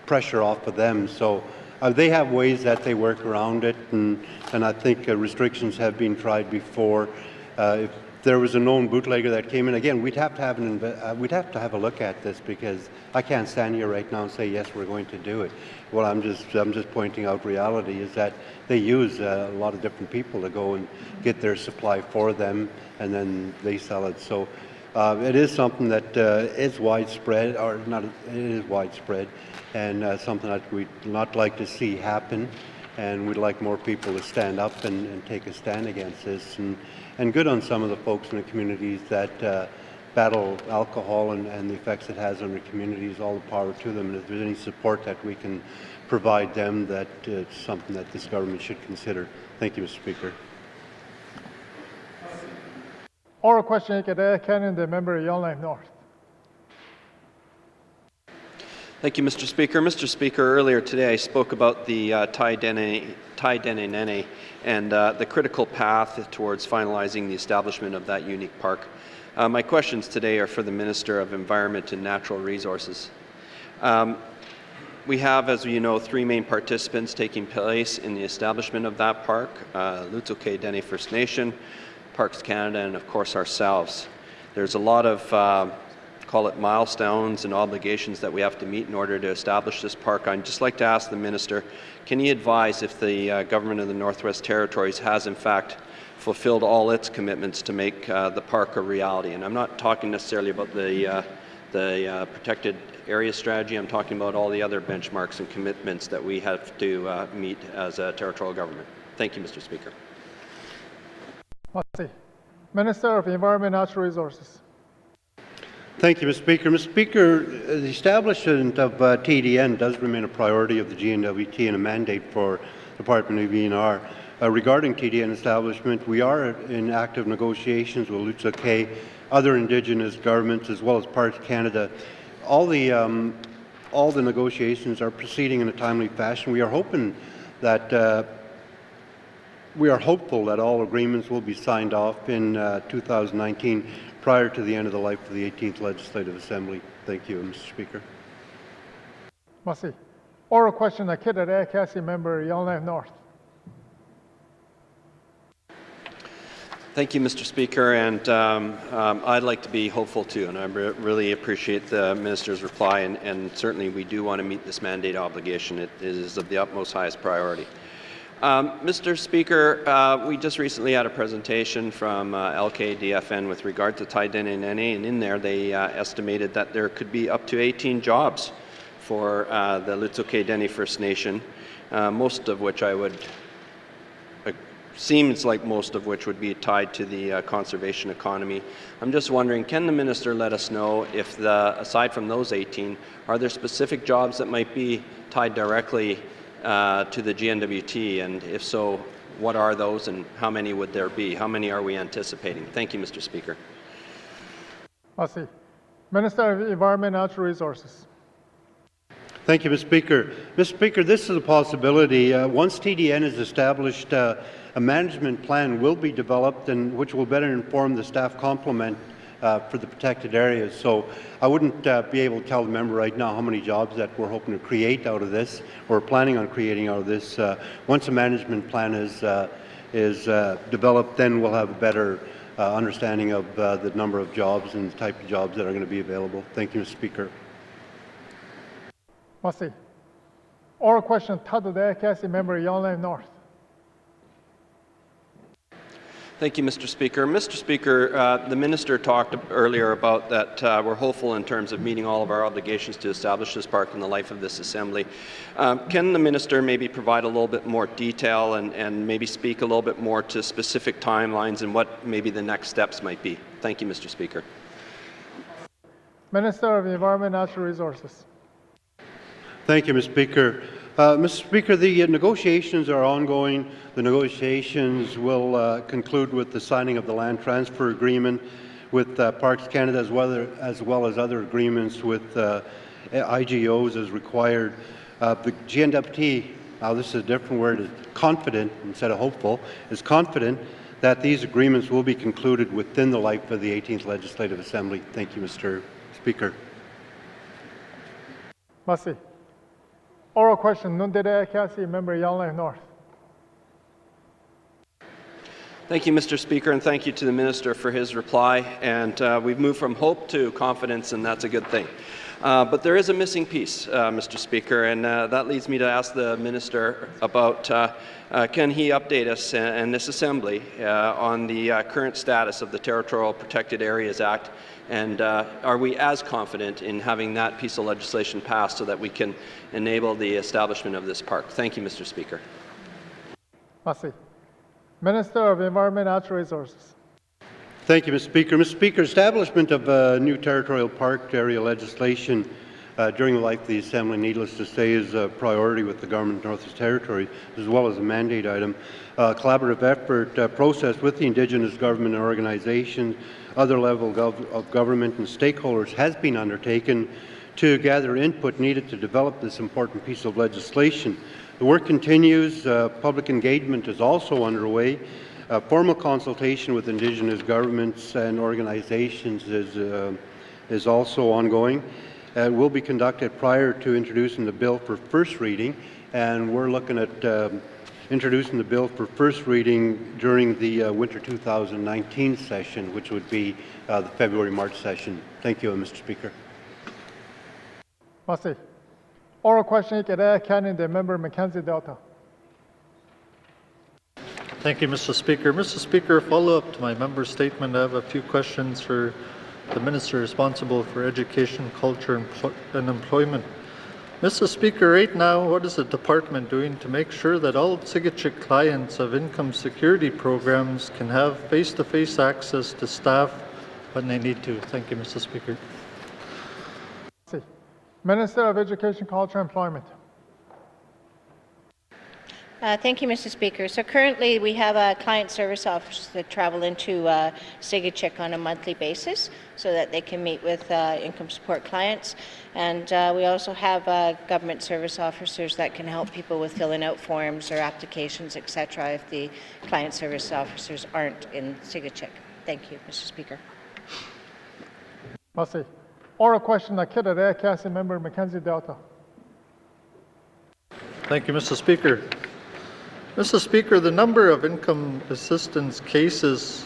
pressure off of them. So they have ways that they work around it, and I think restrictions have been tried before. If there was a known bootlegger that came in, again, we'd have to have a look at this, because I can't stand here right now and say yes, we're going to do it. Well, I'm just pointing out reality is that they use a lot of different people to go and get their supply for them, and then they sell it. So it is something that is widespread, or not. It is widespread, and something that we'd not like to see happen. And we'd like more people to stand up and take a stand against this. And good on some of the folks in the communities that battle alcohol and the effects it has on our communities. All the power to them. And if there's any support that we can provide them, that it's something that this government should consider. Thank you, Mr. Speaker. Oral question, Cannon, the member Yellowknife North. Thank you, Mr. Speaker. Mr. Speaker, earlier today I spoke about the Tai-Dene-Nene and the critical path towards finalizing the establishment of that unique park. My questions today are for the Minister of Environment and Natural Resources. We have, as you know, 3 main participants taking place in the establishment of that park, N.W.T First Nation, Parks Canada, and of course ourselves. There's a lot of, call it milestones and obligations that we have to meet in order to establish this park. I'd just like to ask the Minister, can he advise if the Government of the Northwest Territories has in fact fulfilled all its commitments to make the park a reality? And I'm not talking necessarily about the protected area strategy. I'm talking about all the other benchmarks and commitments that we have to meet as a territorial government. Thank you, Mr. Speaker. Minister of Environment and Natural Resources. Thank you, Mr. Speaker. Mr. Speaker, the establishment of TDN does remain a priority of the N.W.T and a mandate for the Department of ENR. Regarding TDN establishment, we are in active negotiations with N.W.T, other Indigenous governments, as well as Parks Canada. All the negotiations are proceeding in a timely fashion. We are hoping that we are hopeful that all agreements will be signed off in 2019 prior to the end of the life of the 18th Legislative Assembly. Thank you, Mr. Speaker. Merci. Oral question, Akita Cassie, member Yellowknife North. Thank you, Mr. Speaker, and I'd like to be hopeful too, and I really appreciate the Minister's reply, and certainly we do want to meet this mandate obligation. It is of the utmost highest priority. Mr. Speaker, we just recently had a presentation from LKDFN with regard to Tai-Dene-Nene, and in there they estimated that there could be up to 18 jobs for the N.W.T First Nation, most of which seems like most of which would be tied to the conservation economy. I'm just wondering, can the Minister let us know if, aside from those 18, are there specific jobs that might be tied directly to the N.W.T, and if so, what are those and how many would there be? How many are we anticipating? Thank you, Mr. Speaker. Merci. Minister of Environment and Natural Resources. Thank you, Mr. Speaker. Mr. Speaker, this is a possibility. Once TDN is established, a management plan will be developed and which will better inform the staff complement for the protected areas. So I wouldn't be able to tell the member right now how many jobs that we're hoping to create out of this, or planning on creating out of this. Once a management plan is developed, then we'll have a better understanding of the number of jobs and the type of jobs that are going to be available. Thank you, Mr. Speaker. Merci. Oral question, Untitled Chapter, member Yellowknife North. Thank you, Mr. Speaker. Mr. Speaker, the Minister talked earlier about that we're hopeful in terms of meeting all of our obligations to establish this park in the life of this Assembly. Can the Minister maybe provide a little bit more detail and maybe speak a little bit more to specific timelines and what maybe the next steps might be? Thank you, Mr. Speaker. Minister of the Environment and Natural Resources. Thank you, Mr. Speaker. Mr. Speaker, the negotiations are ongoing. The negotiations will conclude with the signing of the land transfer agreement with Parks Canada, as well as other agreements with IGOs as required. The N.W.T, now this is a different word, is confident instead of hopeful, is confident that these agreements will be concluded within the life of the 18th Legislative Assembly. Thank you, Mr. Speaker. Merci. Oral question, N.W.T Cassie, member Yellowknife North. Thank you, Mr. Speaker, and thank you to the Minister for his reply. And we've moved from hope to confidence, and that's a good thing. But there is a missing piece, Mr. Speaker, and that leads me to ask the Minister about can he update us and this Assembly on the current status of the Territorial Protected Areas Act, and are we as confident in having that piece of legislation passed so that we can enable the establishment of this park? Thank you, Mr. Speaker. Merci. Minister of Environment and Natural Resources. Thank you, Mr. Speaker. Mr. Speaker, establishment of new territorial park area legislation during the life of the Assembly, needless to say, is a priority with the Government of Northwest Territories, as well as a mandate item. Collaborative effort process with the Indigenous government organizations, other levels of government and stakeholders has been undertaken to gather input needed to develop this important piece of legislation. The work continues. Public engagement is also underway. Formal consultation with Indigenous governments and organizations is also ongoing. It will be conducted prior to introducing the bill for first reading, and we're looking at introducing the bill for first reading during the winter 2019 session, which would be the February-March session. Thank you, Mr. Speaker. Merci. Oral question, the member Mackenzie Delta. Thank you, Mr. Speaker. Mr. Speaker, follow up to my member statement. I have a few questions for the Minister responsible for Education, Culture and Employment. Mr. Speaker, right now, what is the department doing to make sure that all Sigachik clients of income security programs can have face-to-face access to staff when they need to? Thank you, Mr. Speaker. Minister of Education, Culture and Employment. Thank you, Mr. Speaker. So currently we have client service officers that travel into Sigachik on a monthly basis so that they can meet with income support clients. And we also have government service officers that can help people with filling out forms or applications, etc., if the client service officers aren't in Sigachik. Thank you, Mr. Speaker. Merci. Oral question, member Mackenzie Delta. Thank you, Mr. Speaker. Mr. Speaker, the number of income assistance cases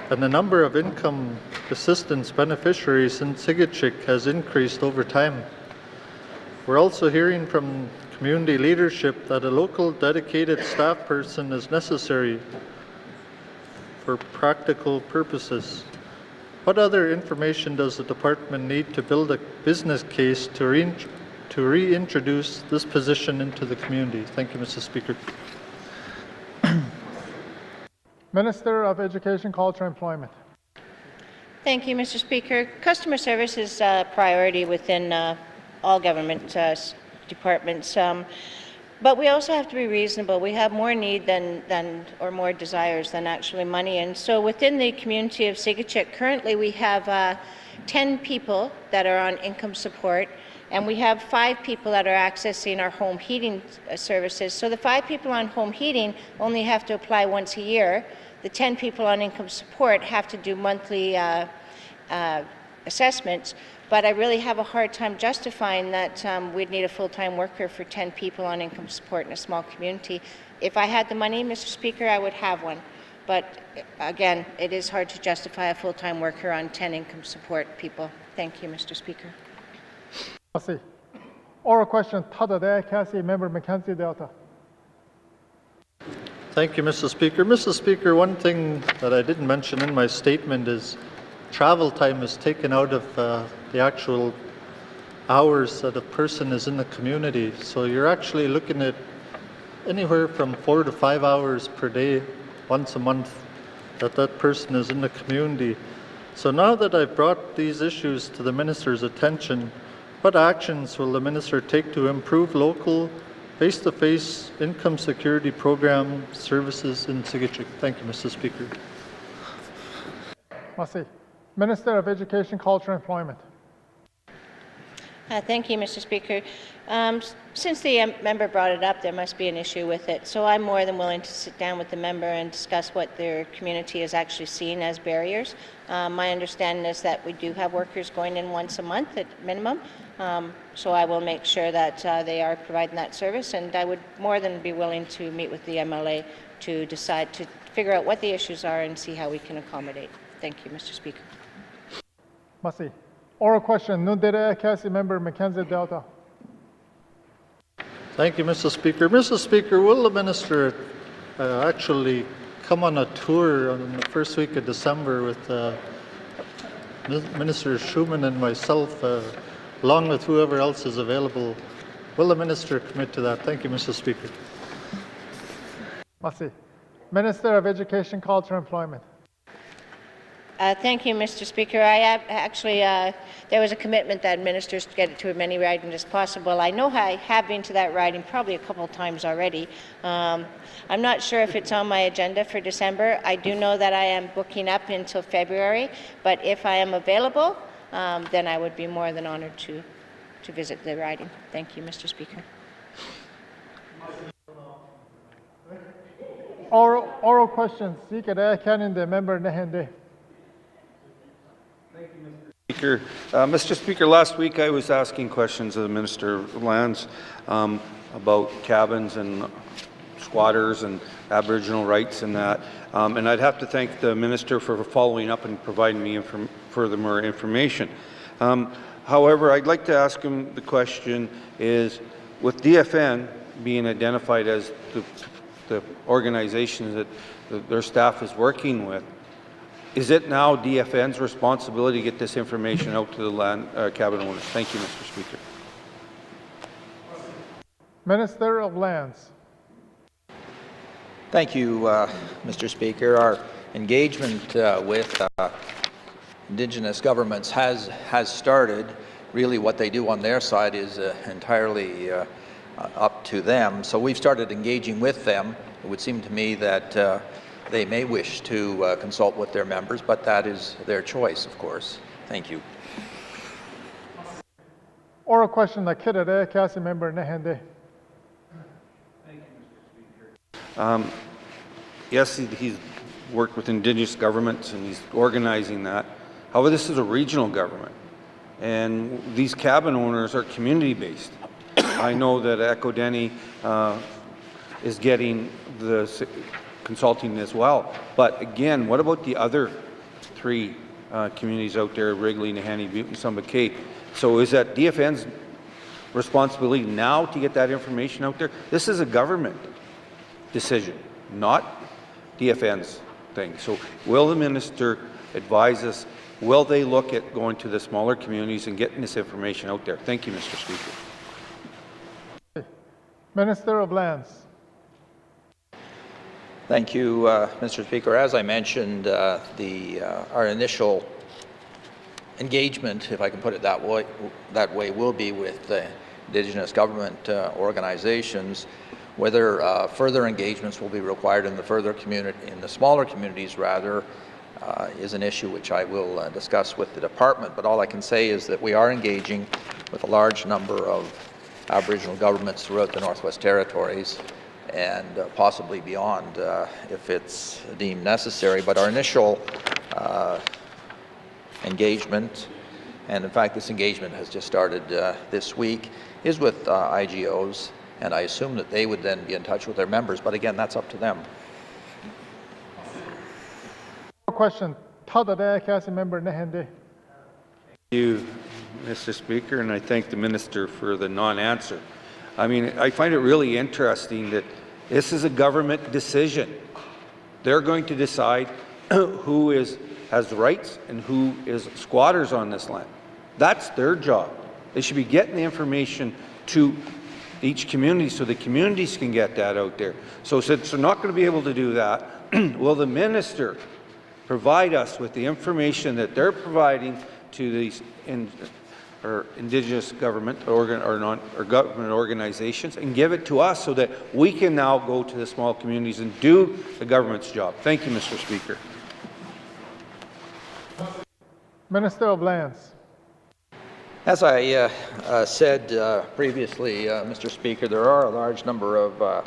and the number of income assistance beneficiaries in Sigachik has increased over time. We're also hearing from community leadership that a local dedicated staff person is necessary for practical purposes. What other information does the department need to build a business case to reintroduce this position into the community? Thank you, Mr. Speaker. Minister of Education, Culture and Employment. Thank you, Mr. Speaker. Customer service is a priority within all government departments. But we also have to be reasonable. We have more need or more desires than actually money. And so within the community of Sigachik, currently we have 10 people that are on income support, and we have 5 people that are accessing our home heating services. So the 5 people on home heating only have to apply once a year. The 10 people on income support have to do monthly assessments. But I really have a hard time justifying that we'd need a full-time worker for 10 people on income support in a small community. If I had the money, Mr. Speaker, I would have one. But again, it is hard to justify a full-time worker on 10 income support people. Thank you, Mr. Speaker. Merci. Oral question, member Mackenzie Delta. Thank you, Mr. Speaker. Mr. Speaker, one thing that I didn't mention in my statement is travel time is taken out of the actual hours that a person is in the community. So you're actually looking at anywhere from 4 to 5 hours per day, once a month, that person is in the community. So now that I've brought these issues to the Minister's attention, what actions will the Minister take to improve local face-to-face income security program services in Sigachik? Thank you, Mr. Speaker. Merci. Minister of Education, Culture and Employment. Thank you, Mr. Speaker. Since the member brought it up, there must be an issue with it. So I'm more than willing to sit down with the member and discuss what their community is actually seeing as barriers. My understanding is that we do have workers going in once a month at minimum. So I will make sure that they are providing that service, and I would more than be willing to meet with the MLA to decide to figure out what the issues are and see how we can accommodate. Thank you, Mr. Speaker. Merci. Oral question, member Mackenzie Delta. Thank you, Mr. Speaker. Mr. Speaker, will the Minister actually come on a tour on the first week of December with Minister Schumann and myself, along with whoever else is available? Will the Minister commit to that? Thank you, Mr. Speaker. Merci. Minister of Education, Culture, and Employment. Thank you, Mr. Speaker. I have actually, there was a commitment that ministers get it to as many ridings as possible. I know I have been to that riding probably a couple of times already. I'm not sure if it's on my agenda for December. I do know that I am booking up until February, but if I am available, then I would be more than honored to visit the riding. Thank you, Mr. Speaker. Oral questions. Sikada Kaninde, member Nehende. Speaker. Mr. Speaker, last week I was asking questions of the Minister of Lands about cabins and squatters and Aboriginal rights and that. And I'd have to thank the Minister for following up and providing me furthermore information. However, I'd like to ask him the question is, with DFN being identified as the organization that their staff is working with, is it now DFN's responsibility to get this information out to the land cabin owners? Thank you, Mr. Speaker. Minister of Lands. Thank you, Mr. Speaker. Our engagement with Indigenous governments has started. Really what they do on their side is entirely up to them. So we've started engaging with them. It would seem to me that they may wish to consult with their members, but that is their choice, of course. Thank you. Oral question, the Kidade, Cassie member Nehende. Thank you, Mr. Speaker. Yes, he's worked with Indigenous governments and he's organizing that. However, this is a regional government, and these cabin owners are community-based. I know that Echo-Denny is getting the consulting as well. But again, what about the other three communities out there, Wrigley, Nahanni, Butte, and Summit Cape? So is that DFN's responsibility now to get that information out there? This is a government decision, not DFN's thing. So will the minister advise us, will they look at going to the smaller communities and getting this information out there? Thank you, Mr. Speaker. Minister of Lands. Thank you, Mr. Speaker. As I mentioned, our initial engagement, if I can put it that way, will be with the Indigenous government organizations. Whether further engagements will be required in the smaller communities, rather, is an issue which I will discuss with the department. But all I can say is that we are engaging with a large number of Aboriginal governments throughout the Northwest Territories, and possibly beyond if it's deemed necessary. But our initial engagement, and in fact this engagement has just started this week, is with IGOs, and I assume that they would then be in touch with their members, but again, that's up to them. Question, Tadade, Cassie member Nehende. Thank you, Mr. Speaker, and I thank the Minister for the non-answer. I mean, I find it really interesting that this is a government decision. They're going to decide who has rights and who is squatters on this land. That's their job. They should be getting the information to each community so the communities can get that out there. So since they're not going to be able to do that, will the minister provide us with the information that they're providing to these Indigenous government or government organizations and give it to us so that we can now go to the small communities and do the government's job? Thank you, Mr. Speaker. Minister of Lands. As I said previously, Mr. Speaker, there are a large number of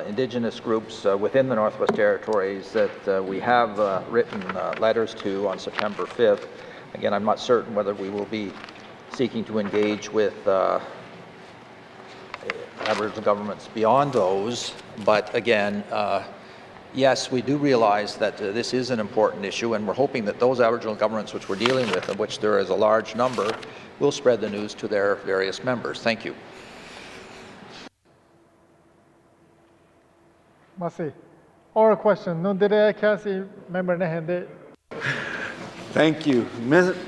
Indigenous groups within the Northwest Territories that we have written letters to on September 5th. Again, I'm not certain whether we will be seeking to engage with Aboriginal governments beyond those, but again, yes, we do realize that this is an important issue, and we're hoping that those Aboriginal governments which we're dealing with, of which there is a large number, will spread the news to their various members. Thank you. Masi. Oral question, Nundere, Cassie member Nehende. Thank you.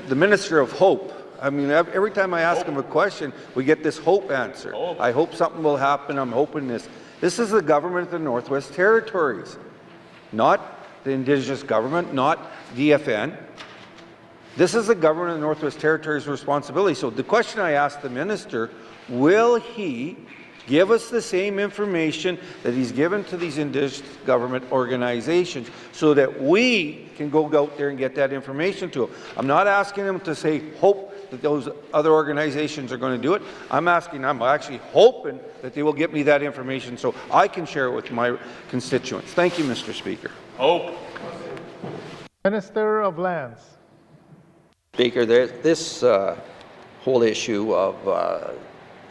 The Minister of Hope. I mean, every time I ask him a question, we get this hope answer. I hope something will happen. I'm hoping this. This is the government of the Northwest Territories, not the Indigenous government, not DFN. This is the government of the Northwest Territories' responsibility. So the question I asked the minister, will he give us the same information that he's given to these Indigenous government organizations so that we can go out there and get that information to them? I'm not asking him to say, hope that those other organizations are going to do it. I'm actually hoping that they will get me that information so I can share it with my constituents. Thank you, Mr. Speaker. Hope. Minister of Lands. Speaker, this whole issue of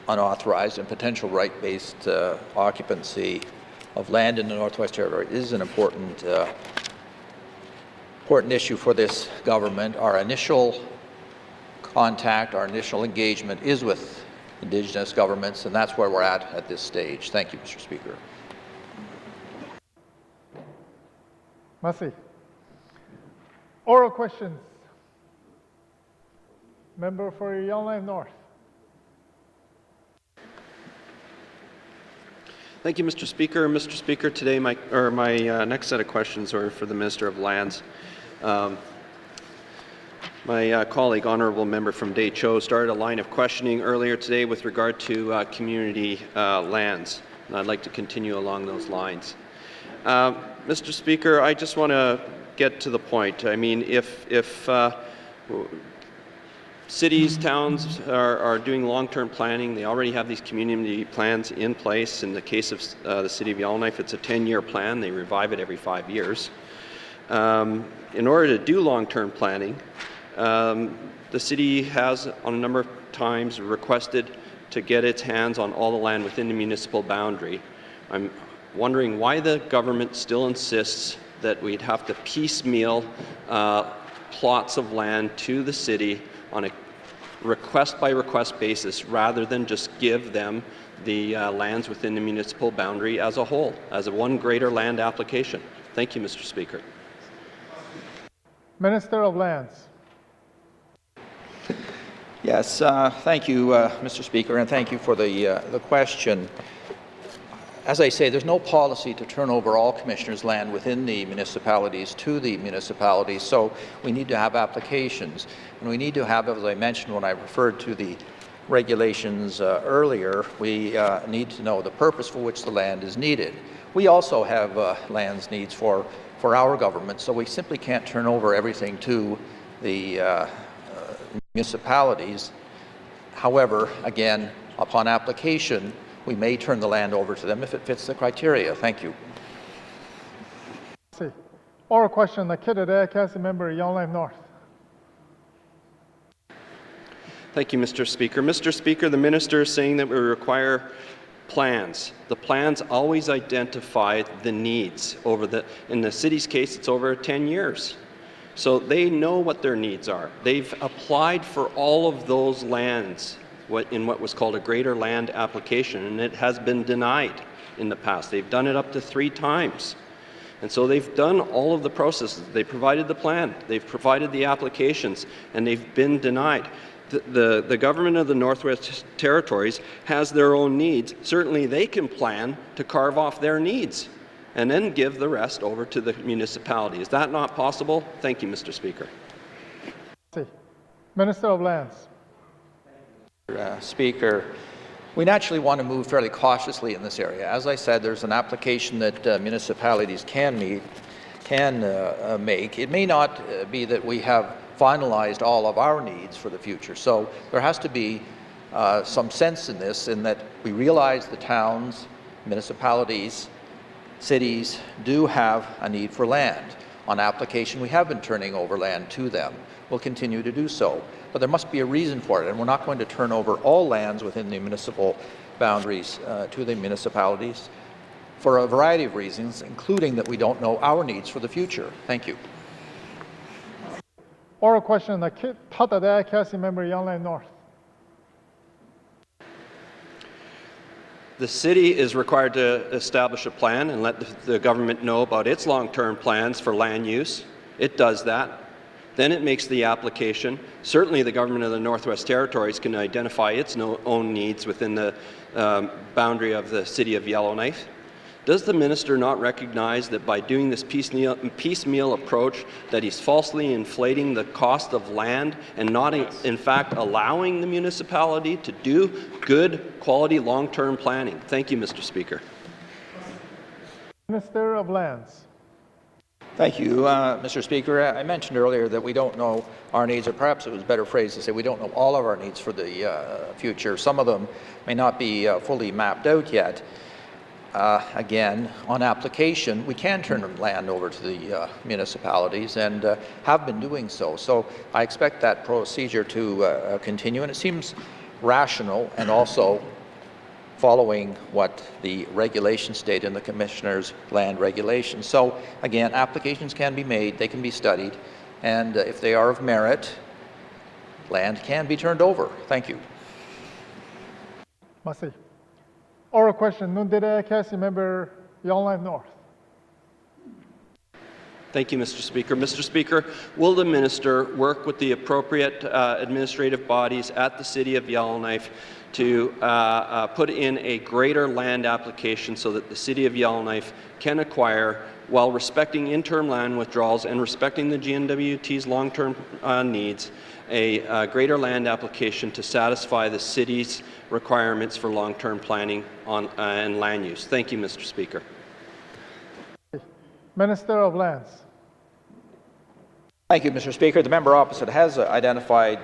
unauthorized and potential right-based occupancy of land in the Northwest Territory is an important issue for this government. Our initial contact, our initial engagement is with Indigenous governments, and that's where we're at this stage. Thank you, Mr. Speaker. Merci. Oral questions. Member for Yellowknife North. Thank you, Mr. Speaker. Mr. Speaker, today my next set of questions are for the Minister of Lands. My colleague, honourable member from Day Cho, started a line of questioning earlier today with regard to community lands, and I'd like to continue along those lines. Mr. Speaker, I just want to get to the point. I mean, if cities, towns are doing long-term planning, they already have these community plans in place. In the case of the City of Yellowknife, it's a 10-year plan. They revive it every 5 years. In order to do long-term planning, the city has on a number of times requested to get its hands on all the land within the municipal boundary. I'm wondering why the government still insists that we'd have to piecemeal plots of land to the city on a request-by-request basis rather than just give them the lands within the municipal boundary as a whole, as a one greater land application. Thank you, Mr. Speaker. Minister of Lands. Yes, thank you, Mr. Speaker, and thank you for the question. As I say, there's no policy to turn over all commissioners' land within the municipalities to the municipalities, so we need to have applications. And we need to have, as I mentioned when I referred to the regulations earlier, we need to know the purpose for which the land is needed. We also have lands needs for our government, so we simply can't turn over everything to the municipalities. However, again, upon application, we may turn the land over to them if it fits the criteria. Thank you. Oral question, the Kidder Council member, Yellowknife North. Thank you, Mr. Speaker. Mr. Speaker, the minister is saying that we require plans. The plans always identify the needs in the city's case, it's over 10 years. So they know what their needs are. They've applied for all of those lands in what was called a greater land application, and it has been denied in the past. They've done it up to 3 times. And so they've done all of the processes. They provided the plan, they've provided the applications, and they've been denied. The government of the Northwest Territories has their own needs. Certainly they can plan to carve off their needs and then give the rest over to the municipality. Is that not possible? Thank you, Mr. Speaker. Minister of Lands. Speaker, we naturally want to move fairly cautiously in this area. As I said, there's an application that municipalities can make. It may not be that we have finalized all of our needs for the future. So there has to be some sense in this, in that we realize the towns, municipalities, cities do have a need for land. On application, we have been turning over land to them. We'll continue to do so. But there must be a reason for it, and we're not going to turn over all lands within the municipal boundaries to the municipalities for a variety of reasons, including that we don't know our needs for the future. Thank you. Oral question, the Tata Council member, Yellowknife North. The city is required to establish a plan and let the government know about its long-term plans for land use. It does that. Then it makes the application. Certainly the government of the Northwest Territories can identify its own needs within the boundary of the City of Yellowknife. Does the minister not recognize that by doing this piecemeal approach that he's falsely inflating the cost of land and not in fact allowing the municipality to do good quality long-term planning? Thank you, Mr. Speaker. Minister of Lands. Thank you, Mr. Speaker. I mentioned earlier that we don't know our needs, or perhaps it was better phrased to say we don't know all of our needs for the future. Some of them may not be fully mapped out yet. Again, on application, we can turn land over to the municipalities and have been doing so. So I expect that procedure to continue, and it seems rational and also following what the regulations state in the Commissioner's land regulations. So again, applications can be made, they can be studied, and if they are of merit, land can be turned over. Thank you. Merci. Oral question, Nundere Cassie member Yellowknife North. Thank you, Mr. Speaker. Mr. Speaker, will the minister work with the appropriate administrative bodies at the City of Yellowknife to put in a greater land application so that the City of Yellowknife can acquire, while respecting interim land withdrawals and respecting the N.W.T's long-term needs, a greater land application to satisfy the city's requirements for long-term planning and land use? Thank you, Mr. Speaker. Minister of Lands. Thank you, Mr. Speaker. The member opposite has identified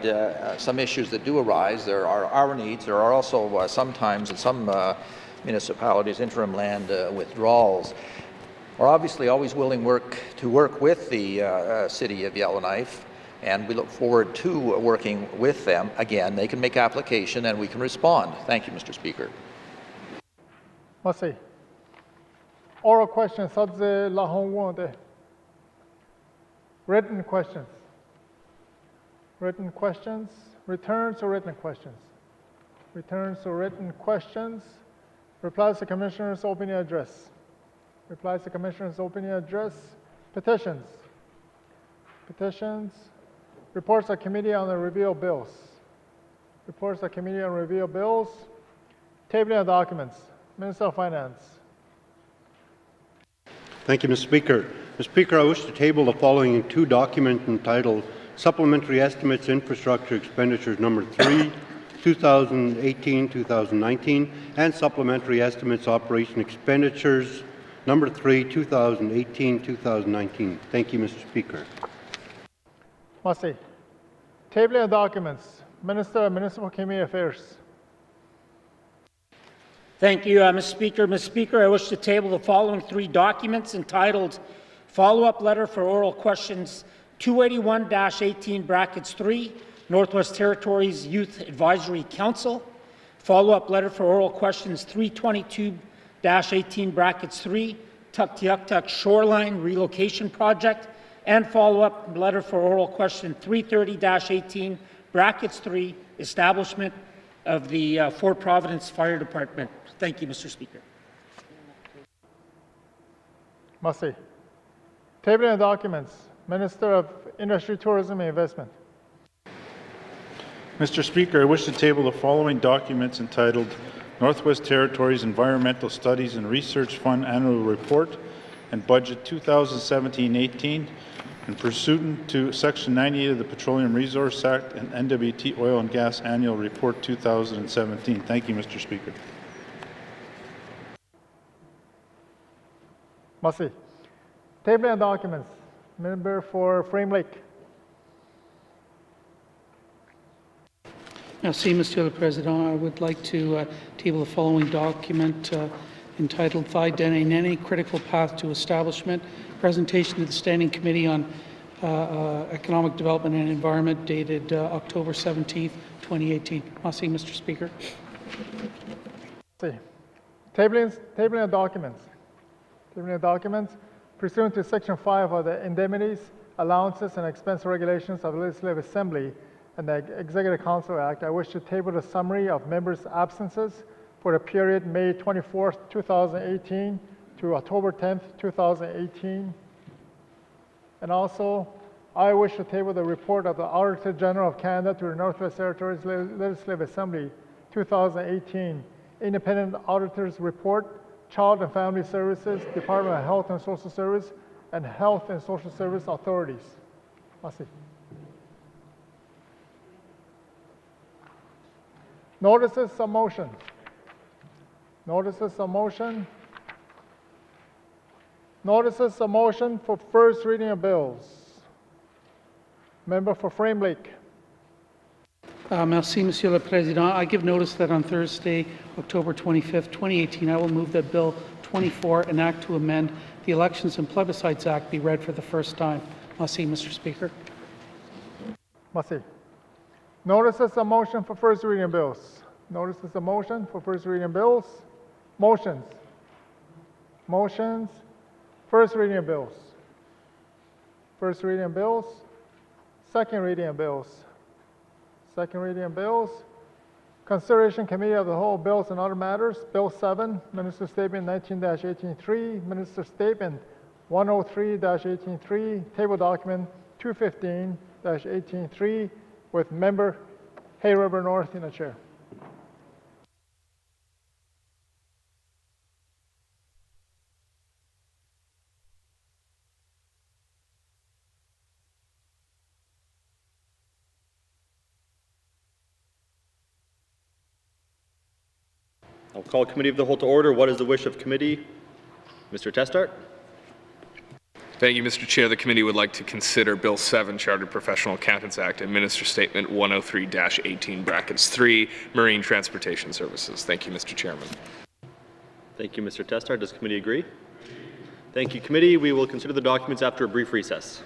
some issues that do arise. There are our needs. There are also sometimes in some municipalities interim land withdrawals. We're obviously always willing to work with the City of Yellowknife, and we look forward to working with them. Again, they can make application and we can respond. Thank you, Mr. Speaker. Merci. Oral question, Sadze Lahonwande. Written questions. Written questions. Returns to written questions. Returns to written questions. Replies to Commissioner's opening address. Replies to Commissioner's opening address. Petitions. Petitions. Reports of Committee on the Review of Bills. Reports of Committee on Review of Bills. Tabling of documents. Minister of Finance. Thank you, Mr. Speaker. Mr. Speaker, I wish to table the following two documents entitled Supplementary Estimates Infrastructure Expenditures Number 3, 2018-2019, and Supplementary Estimates Operation Expenditures Number 3, 2018-2019. Thank you, Mr. Speaker. Merci. Tabling of documents. Minister of Municipal Community Affairs. Thank you, Mr. Speaker. Mr. Speaker, I wish to table the following three documents entitled Follow-up Letter for Oral Questions 281-18-3, Northwest Territories Youth Advisory Council, Follow-up Letter for Oral Questions 322-18-3, Tuktoyaktuk Shoreline Relocation Project, and Follow-up Letter for Oral Question 330-18-3, Establishment of the Fort Providence Fire Department. Thank you, Mr. Speaker. Merci. Tabling of documents. Minister of Industry, Tourism and Investment. Mr. Speaker, I wish to table the following documents entitled Northwest Territories Environmental Studies and Research Fund Annual Report and Budget 2017-18, in pursuant to Section 98 of the Petroleum Resource Act and N.W.T. Oil and Gas Annual Report 2017. Thank you, Mr. Speaker. Merci. Tabling of documents. Member for Frame Lake. Merci, Monsieur le Président. I would like to table the following document entitled Thai Dene Nene Critical Path to Establishment, presentation to the Standing Committee on Economic Development and Environment, dated October 17th, 2018. Merci, Mr. Speaker. See. Tabling of documents. Tabling of documents. Pursuant to Section 5 of the Indemnities, Allowances, and Expense Regulations of the Legislative Assembly and the Executive Council Act, I wish to table the summary of members' absences for the period May 24th, 2018 to October 10th, 2018. And also, I wish to table the report of the Auditor General of Canada to the Northwest Territories Legislative Assembly 2018, Independent Auditor's Report Child and Family Services, Department of Health and Social Service, and Health and Social Service authorities. Merci. Notices of motion. Notices of motion. Notices of motion for first reading of bills. Member for Frame Lake. Merci, Monsieur le Président. I give notice that on Thursday, October 25th, 2018, I will move that Bill 24, an act to amend the Elections and Plebiscites Act, be read for the first time. Merci, Mr. Speaker. Merci. Notices of motion for first reading of bills. Notices of motion for first reading of bills. Motions. Motions. First reading of bills. First reading of bills. Second reading of bills. Second reading of bills. Consideration Committee of the Whole Bills and Other Matters. Bill 7, Minister Statement 19-18.3, Minister Statement 103-18.3, Table Document 215-18.3, with Member Hay River North in the chair. I'll call Committee of the Whole to order. What is the wish of committee? Mr. Testart. Thank you, Mr. Chair. The committee would like to consider Bill 7, Chartered Professional Accountants Act, and Minister Statement 103-18(3), Marine Transportation Services. Thank you, Mr. Chairman. Thank you, Mr. Testart. Does committee agree? Thank you, committee. We will consider the documents after a brief recess.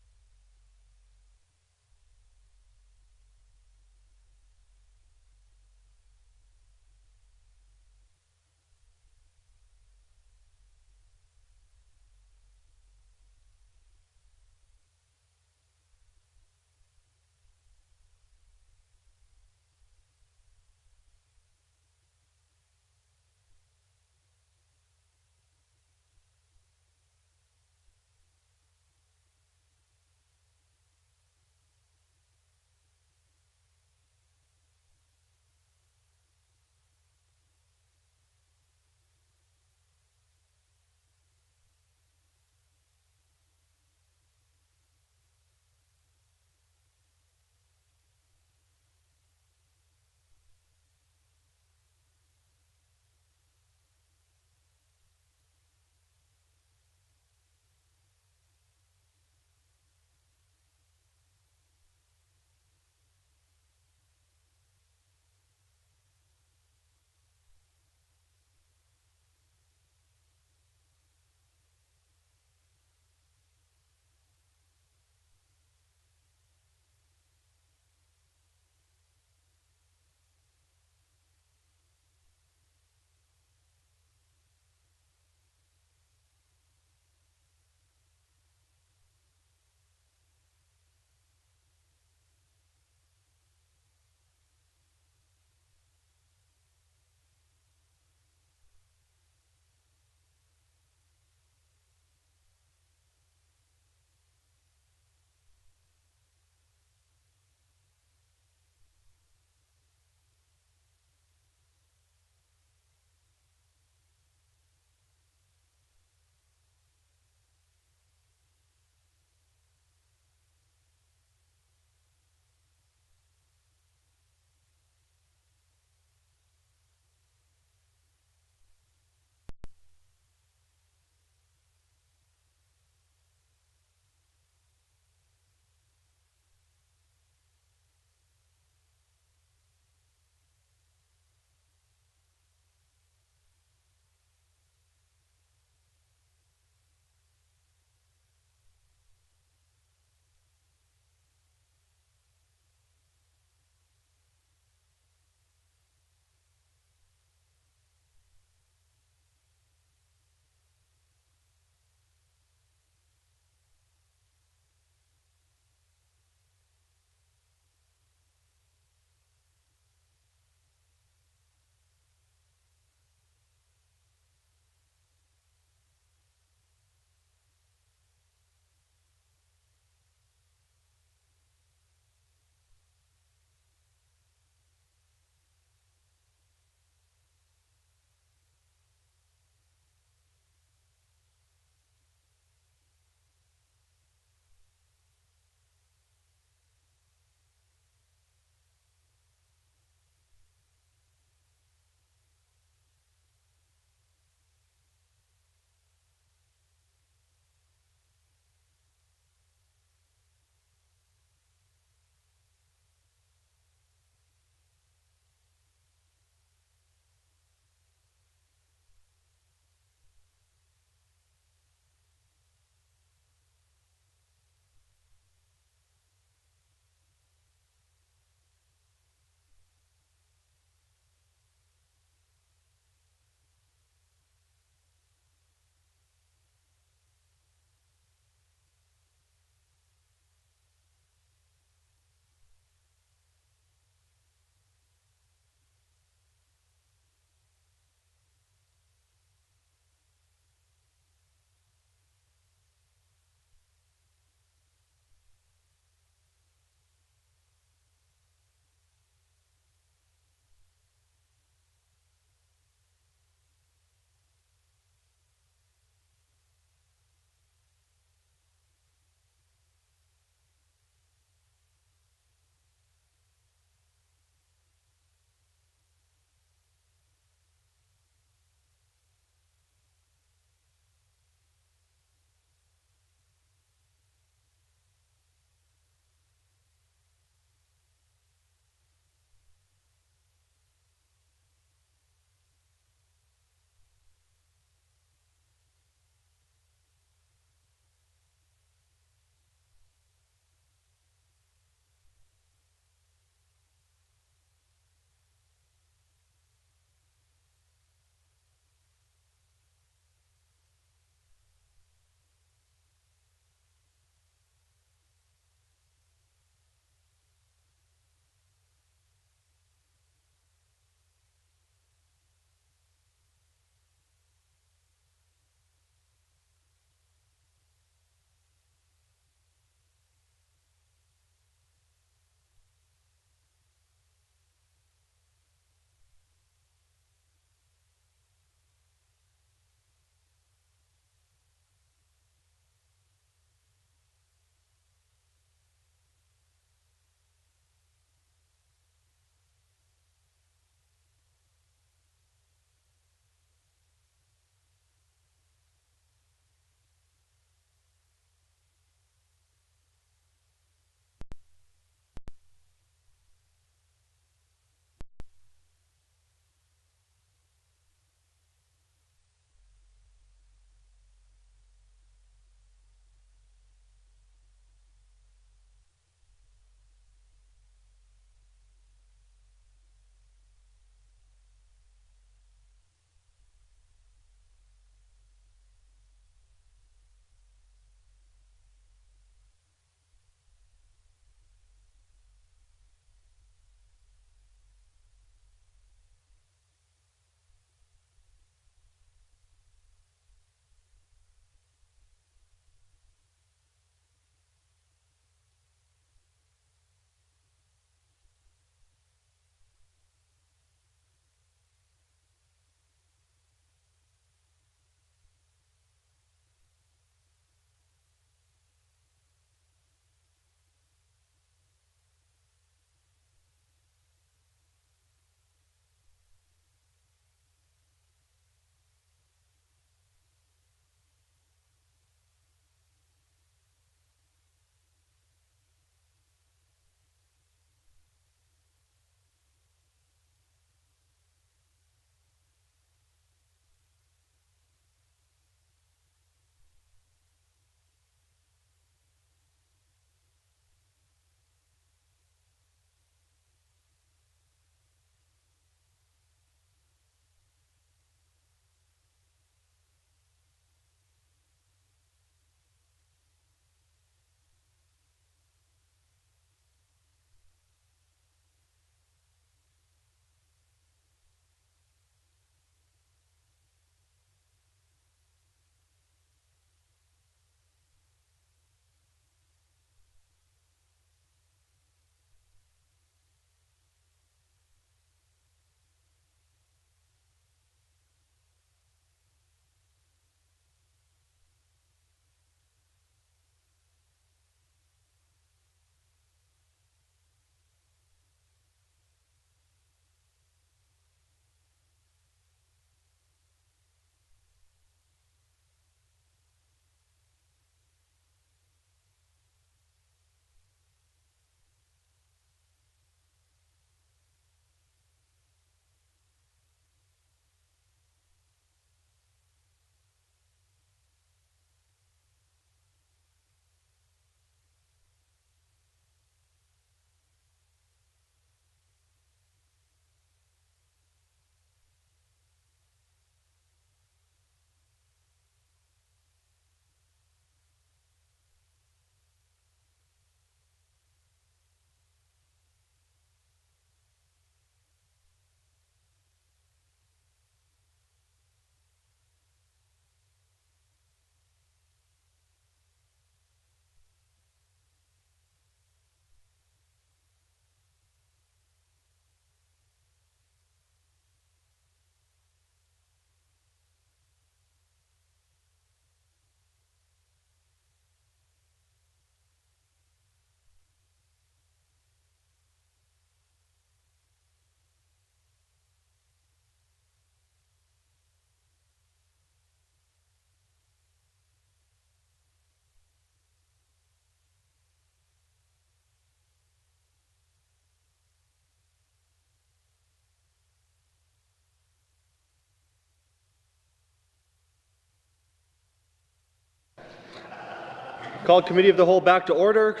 Call Committee of the Whole back to order.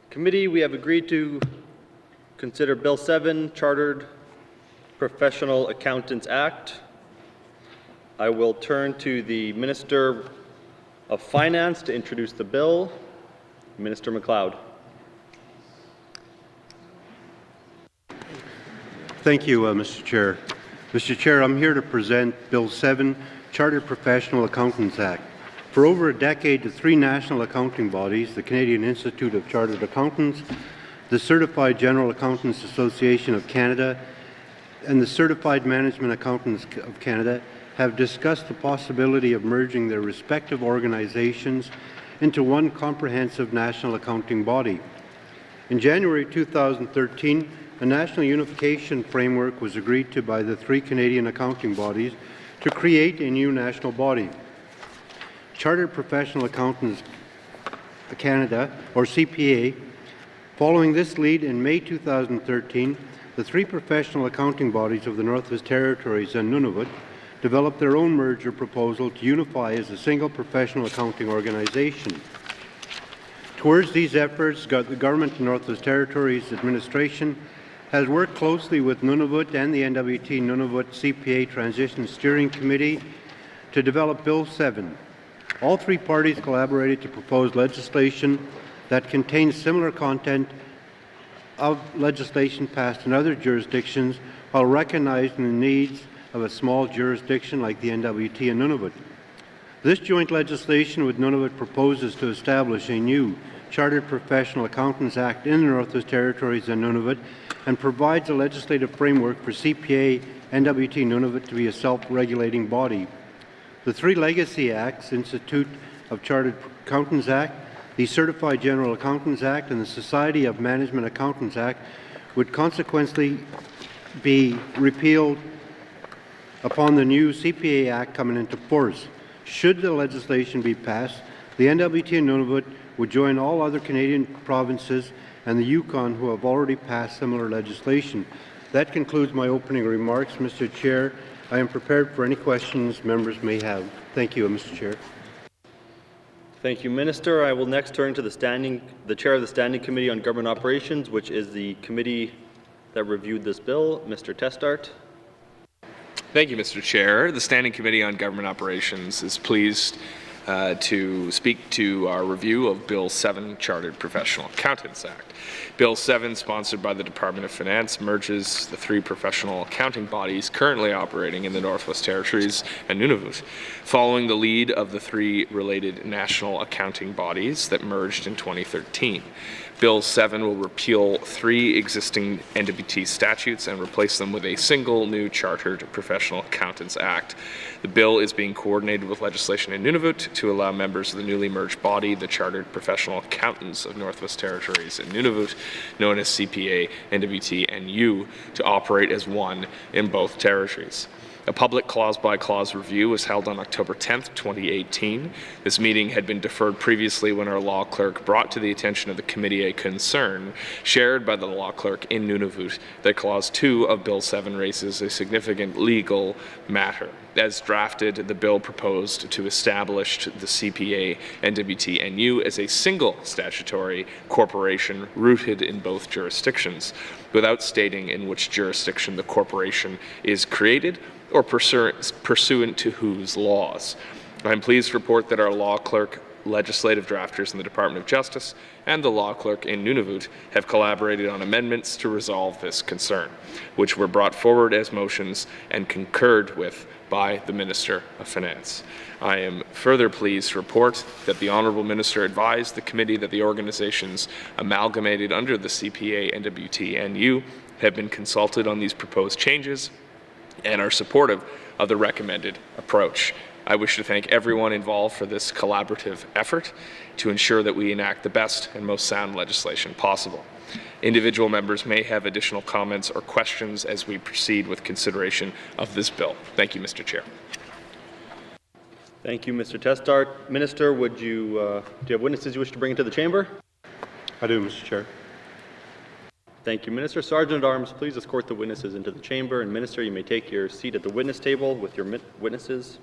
Committee, we have agreed to consider Bill 7, Chartered Professional Accountants Act. I will turn to the Minister of Finance to introduce the bill. Minister MacLeod. Thank you, Mr. Chair. Mr. Chair, I'm here to present Bill 7, Chartered Professional Accountants Act. For over a decade, the three national accounting bodies, the Canadian Institute of Chartered Accountants, the Certified General Accountants Association of Canada, and the Certified Management Accountants of Canada, have discussed the possibility of merging their respective organizations into one comprehensive national accounting body. In January 2013, a national unification framework was agreed to by the three Canadian accounting bodies to create a new national body. Chartered Professional Accountants Canada, or CPA. Following this lead, in May 2013, the three professional accounting bodies of the Northwest Territories and Nunavut developed their own merger proposal to unify as a single professional accounting organization. Towards these efforts, the Government of Northwest Territories Administration has worked closely with Nunavut and the N.W.T. Nunavut CPA Transition Steering Committee to develop Bill 7. All three parties collaborated to propose legislation that contains similar content of legislation passed in other jurisdictions while recognizing the needs of a small jurisdiction like the N.W.T. and Nunavut. This joint legislation with Nunavut proposes to establish a new Chartered Professional Accountants Act in the Northwest Territories and Nunavut and provides a legislative framework for CPA N.W.T. Nunavut to be a self-regulating body. The three legacy acts, Institute of Chartered Accountants Act, the Certified General Accountants Act, and the Society of Management Accountants Act, would consequently be repealed upon the new CPA Act coming into force. Should the legislation be passed, the N.W.T. and Nunavut would join all other Canadian provinces and the Yukon who have already passed similar legislation. That concludes my opening remarks, Mr. Chair. I am prepared for any questions members may have. Thank you, Mr. Chair. Thank you, Minister. I will next turn to the Chair of the Standing Committee on Government Operations, which is the committee that reviewed this bill, Mr. Testart. Thank you, Mr. Chair. The Standing Committee on Government Operations is pleased to speak to our review of Bill 7, Chartered Professional Accountants Act. Bill 7, sponsored by the Department of Finance, merges the three professional accounting bodies currently operating in the Northwest Territories and Nunavut, following the lead of the three related national accounting bodies that merged in 2013. Bill 7 will repeal three existing N.W.T. statutes and replace them with a single new Chartered Professional Accountants Act. The bill is being coordinated with legislation in Nunavut to allow members of the newly merged body, the Chartered Professional Accountants of Northwest Territories and Nunavut, known as CPA, N.W.T. and U, to operate as one in both territories. A public clause-by-clause review was held on October 10th, 2018. This meeting had been deferred previously when our law clerk brought to the attention of the committee a concern shared by the law clerk in Nunavut that Clause 2 of Bill 7 raises a significant legal matter. As drafted, the bill proposed to establish the CPA, N.W.T. and U as a single statutory corporation rooted in both jurisdictions, without stating in which jurisdiction the corporation is created or pursuant to whose laws. I am pleased to report that our law clerk, legislative drafters in the Department of Justice, and the law clerk in Nunavut have collaborated on amendments to resolve this concern, which were brought forward as motions and concurred with by the Minister of Finance. I am further pleased to report that the Honourable Minister advised the committee that the organizations amalgamated under the CPA, N.W.T. and U have been consulted on these proposed changes and are supportive of the recommended approach. I wish to thank everyone involved for this collaborative effort to ensure that we enact the best and most sound legislation possible. Individual members may have additional comments or questions as we proceed with consideration of this bill. Thank you, Mr. Chair. Thank you, Mr. Testart. Minister, do you have witnesses you wish to bring into the chamber? I do, Mr. Chair. Thank you, Minister. Sergeant at Arms, please escort the witnesses into the chamber. And Minister, you may take your seat at the witness table with your witnesses.